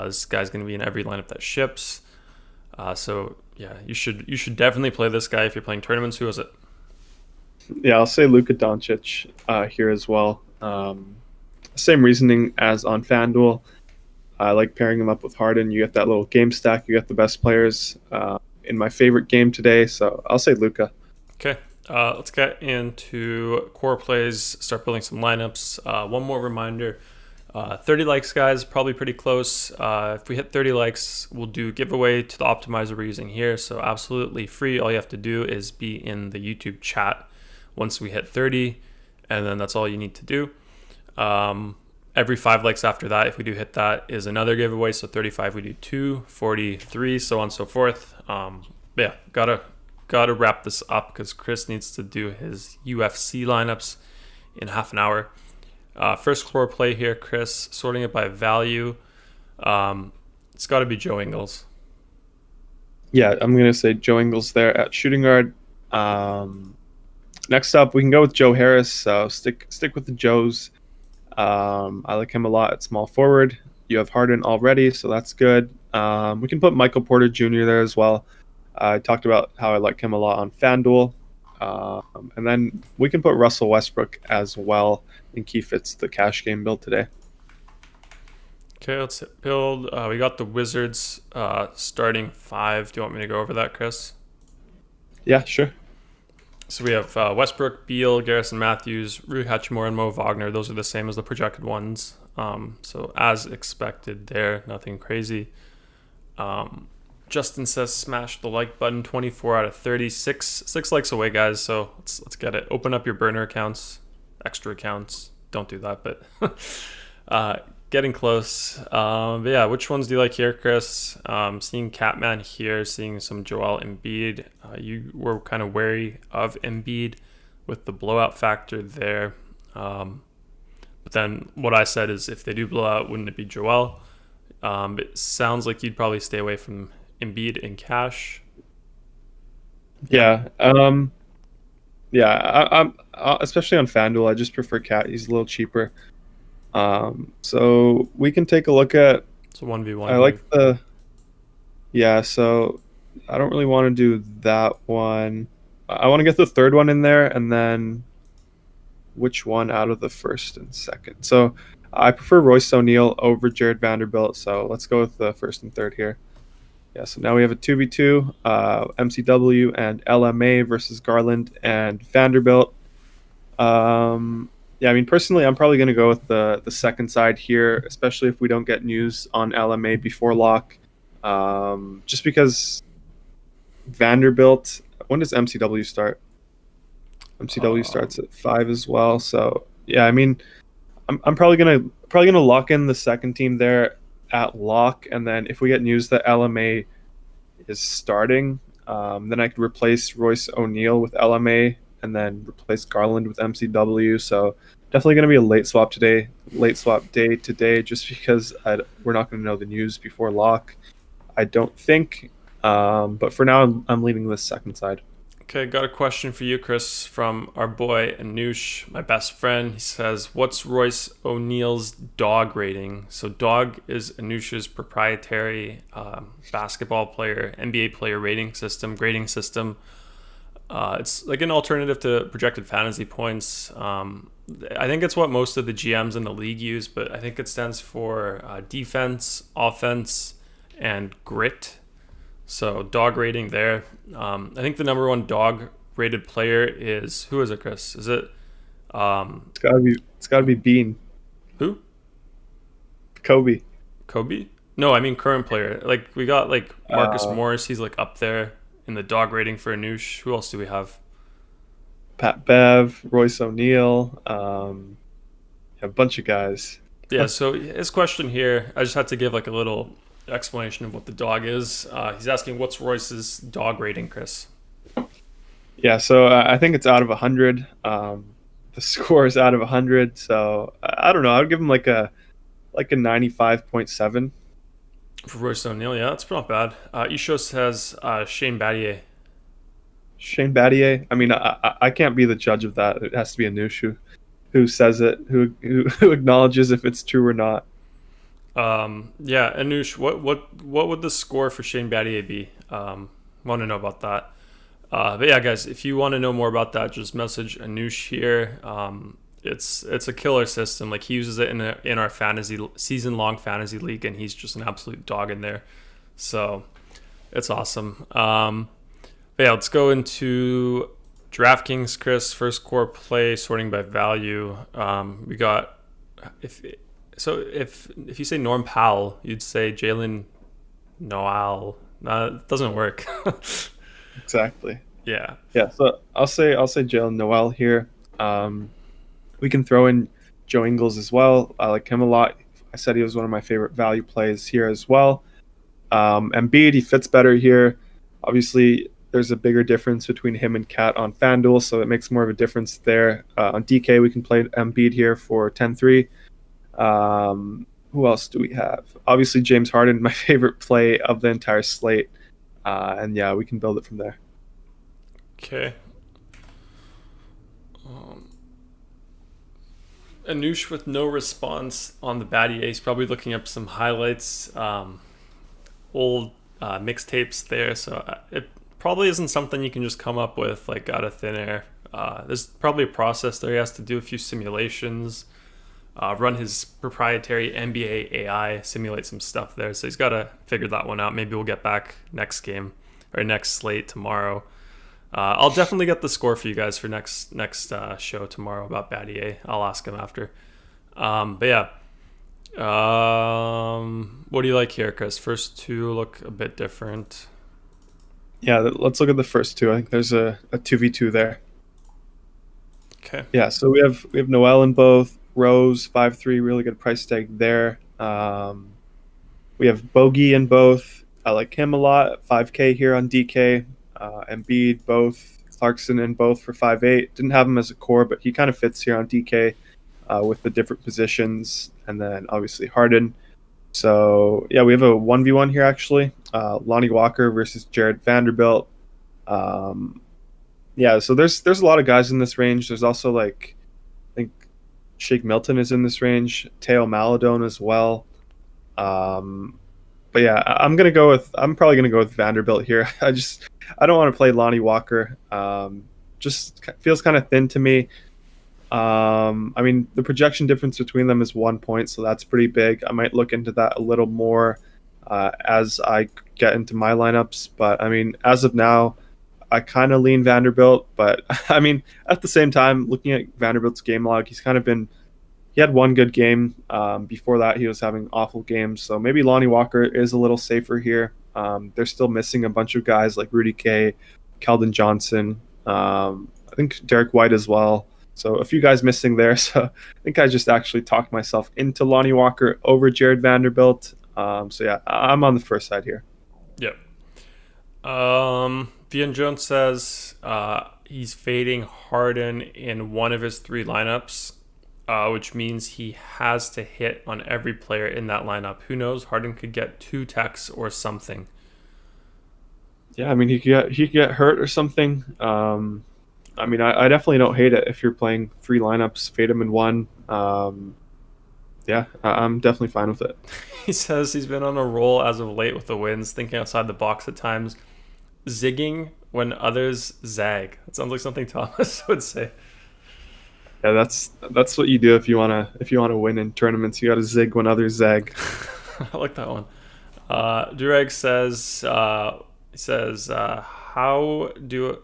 This guy's going to be in every lineup that ships. So yeah, you should definitely play this guy if you're playing tournaments. Who is it? Yeah, I'll say Luka Doncic here as well. Same reasoning as on FanDuel. I like pairing him up with Harden. You get that little game stack. You get the best players in my favorite game today. So I'll say Luka. Okay, let's get into core plays, start building some lineups. One more reminder, 30 likes, guys, probably pretty close. If we hit 30 likes, we'll do giveaway to the optimizer we're using here. So absolutely free. All you have to do is be in the YouTube chat once we hit 30, and then that's all you need to do. Every 5 likes after that, if we do hit that, is another giveaway. So 35 we do 2, 40 3, so on and so forth. Yeah, gotta wrap this up because Chris needs to do his UFC lineups in half an hour. First core play here, Chris, sorting it by value. It's got to be Joe Ingles. Yeah, I'm gonna say Joe Ingles there at shooting guard. Next up, we can go with Joe Harris. So stick with the Joes. I like him a lot at small forward. You have Harden already, so that's good. We can put Michael Porter Jr. there as well. I talked about how I like him a lot on FanDuel. And then we can put Russell Westbrook as well. I think he fits the cash game build today. Okay, let's hit build. We got the Wizards starting 5. Do you want me to go over that, Chris? Yeah, sure. So we have Westbrook, Beal, Garrison Matthews, Rui Hachimura, and Mo Wagner. Those are the same as the projected ones. So as expected there, nothing crazy. Justin says smash the like button, 24 out of 36. 6 likes away, guys, so let's get it. Open up your burner accounts, extra accounts. Don't do that, but getting close. But yeah, which ones do you like here, Chris? Seeing Catman here, seeing some Joel Embiid. You were kind of wary of Embiid with the blowout factor there. But then what I said is if they do blow out, wouldn't it be Joel? It sounds like you'd probably stay away from Embiid in cash. Yeah. I'm especially on FanDuel. I just prefer Cat. He's a little cheaper. So we can take a look at. It's a 1v1. I like the. Yeah, so I don't really want to do that one. I want to get the third one in there, and then which one out of the first and second? So I prefer Royce O'Neal over Jared Vanderbilt. So let's go with the first and third here. Yeah, so now we have a 2v2, MCW and LMA versus Garland and Vanderbilt. Yeah, I mean, personally, I'm probably going to go with the second side here, especially if we don't get news on LMA before lock. Just because Vanderbilt, when does MCW start? MCW starts at 5 as well. So yeah, I mean, I'm probably gonna lock in the second team there at lock, and then if we get news that LMA is starting, then I could replace Royce O'Neal with LMA and then replace Garland with MCW. So definitely going to be a late swap day today, just because we're not going to know the news before lock, I don't think. But for now, I'm leaving this second side. Okay, got a question for you, Chris, from our boy Anush, my best friend. He says, what's Royce O'Neal's dog rating? So dog is Anush's proprietary basketball player, NBA player grading system. It's like an alternative to projected fantasy points. I think it's what most of the GMs in the league use, but I think it stands for defense, offense, and grit. So dog rating there. I think the number 1 dog rated player is, who is it, Chris? Is it? It's gotta be Bean. Who? Kobe. No, I mean current player. Like we got like Marcus Morris. He's like up there in the dog rating for Anush. Who else do we have? Pat Bev, Royce O'Neal, a bunch of guys. Yeah, so his question here, I just had to give like a little explanation of what the dog is. He's asking, what's Royce's dog rating, Chris? Yeah, so I think it's out of 100. The score is out of 100, so I don't know. I would give him like a 95.7. For Royce O'Neal, yeah, that's not bad. Ishos has Shane Battier. Shane Battier. I mean, I can't be the judge of that. It has to be Anush who says it, who acknowledges if it's true or not. Yeah, Anush, what would the score for Shane Battier be? Want to know about that. But yeah, guys, if you want to know more about that, just message Anush here. It's a killer system. Like he uses it in our fantasy season long fantasy league, and he's just an absolute dog in there. So it's awesome. But yeah, let's go into DraftKings, Chris. First core play sorting by value. We got if you say Norm Powell, you'd say Jalen Noel. It doesn't work. Exactly. Yeah. Yeah. So I'll say Jalen Noel here. We can throw in Joe Ingles as well. I like him a lot. I said he was one of my favorite value plays here as well. Embiid, he fits better here. Obviously, there's a bigger difference between him and Cat on FanDuel, so it makes more of a difference there. On DK, we can play Embiid here for 10-3. Who else do we have? Obviously, James Harden, my favorite play of the entire slate. And yeah, we can build it from there. Okay. Anush with no response on the Battier. He's probably looking up some highlights, old mixtapes there. So it probably isn't something you can just come up with like out of thin air. There's probably a process there. He has to do a few simulations, run his proprietary NBA AI, simulate some stuff there. So he's got to figure that one out. Maybe we'll get back next game or next slate tomorrow. I'll definitely get the score for you guys for next show tomorrow about Battier. I'll ask him after. But yeah. What do you like here, Chris? First two look a bit different. Yeah, let's look at the first two. I think there's a 2v2 there. Okay. Yeah, so we have Noel in both. Rose, 5-3, really good price tag there. We have Bogey in both. I like him a lot. 5K here on DK. Embiid, both. Clarkson in both for 5.8. Didn't have him as a core, but he kind of fits here on DK with the different positions. And then obviously Harden. So yeah, we have a 1v1 here actually. Lonnie Walker versus Jared Vanderbilt. Yeah, so there's a lot of guys in this range. There's also like I think Shake Milton is in this range. Teo Maladone as well. But yeah, I'm probably gonna go with Vanderbilt here. I don't want to play Lonnie Walker. Just feels kind of thin to me. I mean, the projection difference between them is 1 point, so that's pretty big. I might look into that a little more as I get into my lineups. But I mean, as of now, I kind of lean Vanderbilt. But I mean, at the same time, looking at Vanderbilt's game log, he had one good game. Before that, he was having awful games. So maybe Lonnie Walker is a little safer here. They're still missing a bunch of guys like Rudy K, Keldon Johnson, I think Derek White as well. So a few guys missing there. So I think I just actually talked myself into Lonnie Walker over Jared Vanderbilt. So yeah, I'm on the first side here. Yep. Vian Jones says he's fading Harden in one of his three lineups, which means he has to hit on every player in that lineup. Who knows? Harden could get 2 techs or something. Yeah, I mean, he could get hurt or something. I mean, I definitely don't hate it if you're playing 3 lineups, fade him in one. Yeah, I'm definitely fine with it. He says he's been on a roll as of late with the wins, thinking outside the box at times, zigging when others zag. That sounds like something Thomas would say. Yeah, that's what you do if you wanna win in tournaments. You gotta zig when others zag. I like that one. Durag says he says how do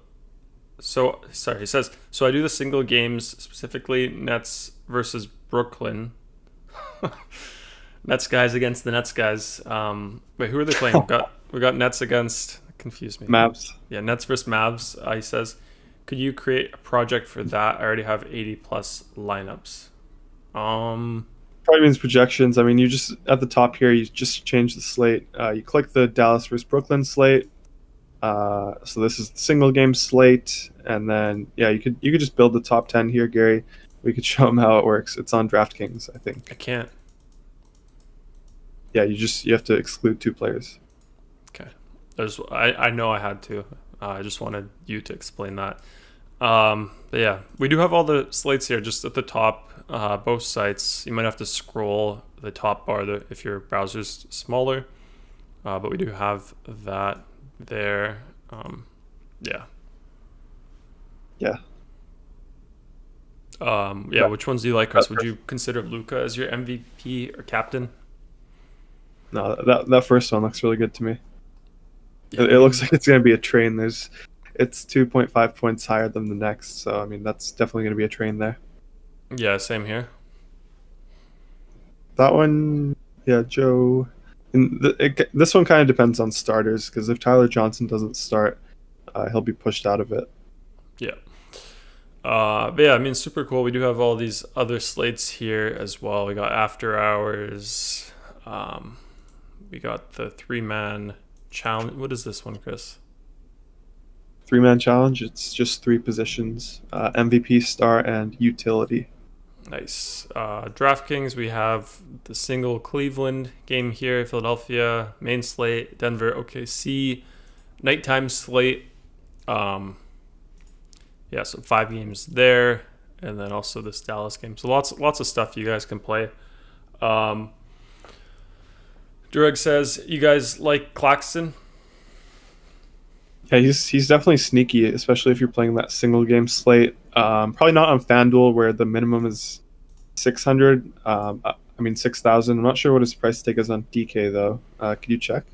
so sorry he says so I do the single games, specifically Nets versus Brooklyn. Nets guys against the Nets guys. Wait, who are they playing? We got Nets against, confused me. Mavs. Yeah, Nets versus Mavs. He says, could you create a project for that? I already have 80 plus lineups. Probably means projections. I mean, you just at the top here, you just change the slate. You click the Dallas versus Brooklyn slate. So this is the single game slate, and then yeah, you could just build the top 10 here, Gary. We could show them how it works. It's on DraftKings, I think. I can't. Yeah, you have to exclude 2 players. Okay. I know I had to. I just wanted you to explain that. But yeah, we do have all the slates here just at the top, both sites. You might have to scroll the top bar if your browser's smaller, but we do have that there. Yeah. Yeah. Yeah, which ones do you like, Chris? Would you consider Luka as your MVP or captain? No, that first one looks really good to me. Yeah, It looks like it's going to be a train. It's 2.5 points higher than the next, so I mean that's definitely going to be a train there. Yeah, same here. That one, yeah, Joe. This one kind of depends on starters because if Tyler Johnson doesn't start, he'll be pushed out of it. Yeah. But yeah, I mean, super cool. We do have all these other slates here as well. We got After Hours. We got the 3-man challenge. What is this one, Chris? 3-man challenge. It's just 3 positions: MVP, star, and utility. Nice. DraftKings, we have the single Cleveland game here, Philadelphia, main slate, Denver, OKC, nighttime slate. Yeah, so 5 games there, and then also this Dallas game. So lots of stuff you guys can play. Durag says, you guys like Clarkson? Yeah, he's definitely sneaky, especially if you're playing that single game slate. Probably not on FanDuel where the minimum is 600. I mean 6,000. I'm not sure what his price tag is on DK though. Could you check?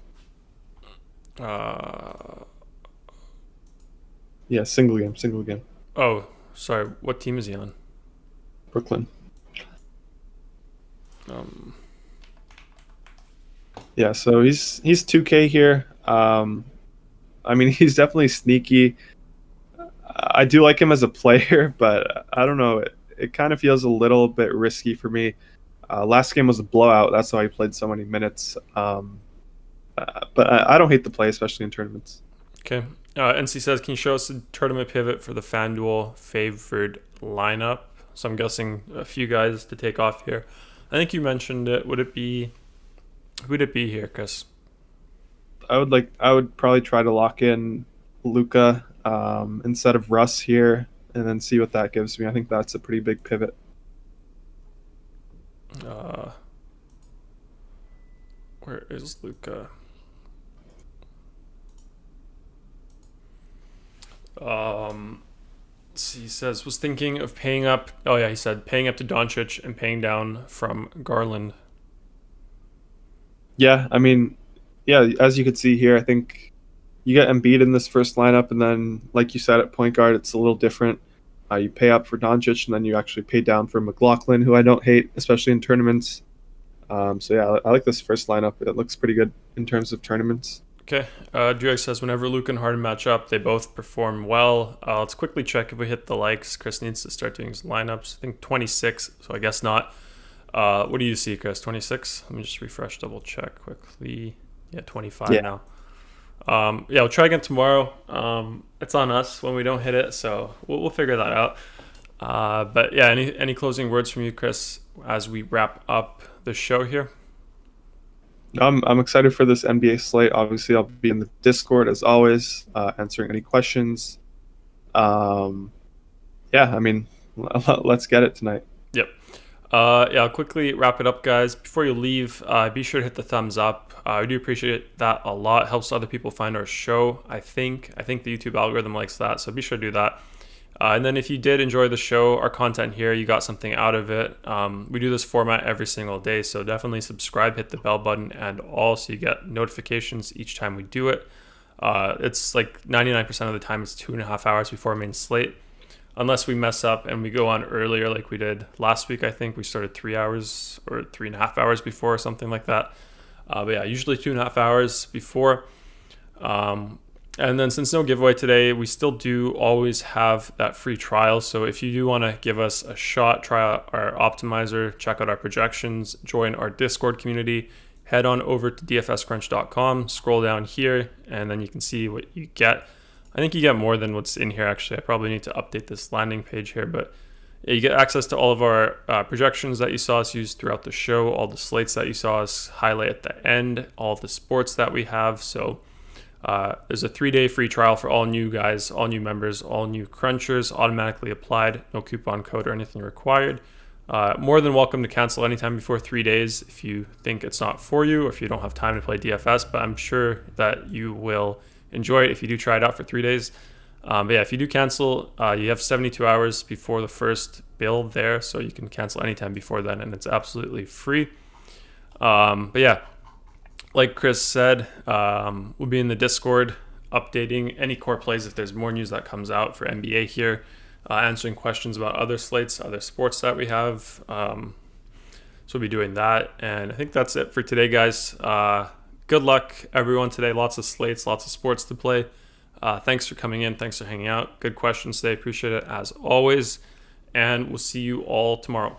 Yeah, single game. Oh, sorry. What team is he on? Brooklyn. Yeah, so he's 2K here. I mean, he's definitely sneaky. I do like him as a player, but I don't know. It kind of feels a little bit risky for me. Last game was a blowout. That's why he played so many minutes. But I don't hate the play, especially in tournaments. Okay. NC says, can you show us a tournament pivot for the FanDuel favored lineup? So I'm guessing a few guys to take off here. I think you mentioned it. Who would it be here, Chris? I would probably try to lock in Luka instead of Russ here, and then see what that gives me. I think that's a pretty big pivot. Where is Luka? He says, was thinking of paying up. Oh yeah, he said paying up to Doncic and paying down from Garland. Yeah, I mean, yeah, as you could see here, I think you get Embiid in this first lineup, and then, like you said, at point guard, it's a little different. You pay up for Doncic, and then you actually pay down for McLaughlin, who I don't hate, especially in tournaments. So yeah, I like this first lineup. It looks pretty good in terms of tournaments. Okay. Duex says, whenever Luke and Harden match up, they both perform well. Let's quickly check if we hit the likes. Chris needs to start doing his lineups. I think 26, so I guess not. What do you see, Chris? 26? Let me just refresh, double check quickly. Yeah, 25 now. Yeah, we'll try again tomorrow. It's on us when we don't hit it, so we'll figure that out. But yeah, any closing words from you, Chris, as we wrap up the show here? I'm excited for this NBA slate. Obviously, I'll be in the Discord as always, answering any questions. Yeah, I mean, let's get it tonight. Yep. Yeah, I'll quickly wrap it up, guys. Before you leave, be sure to hit the thumbs up. We do appreciate that a lot. It helps other people find our show, I think. I think the YouTube algorithm likes that, so be sure to do that. And then if you did enjoy the show, our content here, you got something out of it. We do this format every single day, so definitely subscribe, hit the bell button and all, so you get notifications each time we do it. It's like 99% of the time, it's 2.5 hours before main slate. Unless we mess up and we go on earlier like we did last week. I think we started 3 hours or 3.5 hours before or something like that. But yeah, usually 2.5 hours before. And then since no giveaway today, we still do always have that free trial. So if you do want to give us a shot, try out our optimizer, check out our projections, join our Discord community, head on over to dfscrunch.com, scroll down here, and then you can see what you get. I think you get more than what's in here, actually. I probably need to update this landing page here, but yeah, you get access to all of our projections that you saw us use throughout the show, all the slates that you saw us highlight at the end, all of the sports that we have. So There's a 3-day free trial for all new guys, all new members, all new crunchers, automatically applied, no coupon code or anything required. More than welcome to cancel anytime before 3 days if you think it's not for you or if you don't have time to play DFS, but I'm sure that you will enjoy it if you do try it out for 3 days. But yeah, if you do cancel, you have 72 hours before the first build there, so you can cancel anytime before then, and it's absolutely free. But yeah, like Chris said, we'll be in the Discord updating any core plays if there's more news that comes out for NBA here, answering questions about other slates, other sports that we have. So we'll be doing that, and I think that's it for today, guys. Good luck, everyone, today. Lots of slates, lots of sports to play. Thanks for coming in. Thanks for hanging out. Good questions today. Appreciate it as always. And we'll see you all tomorrow.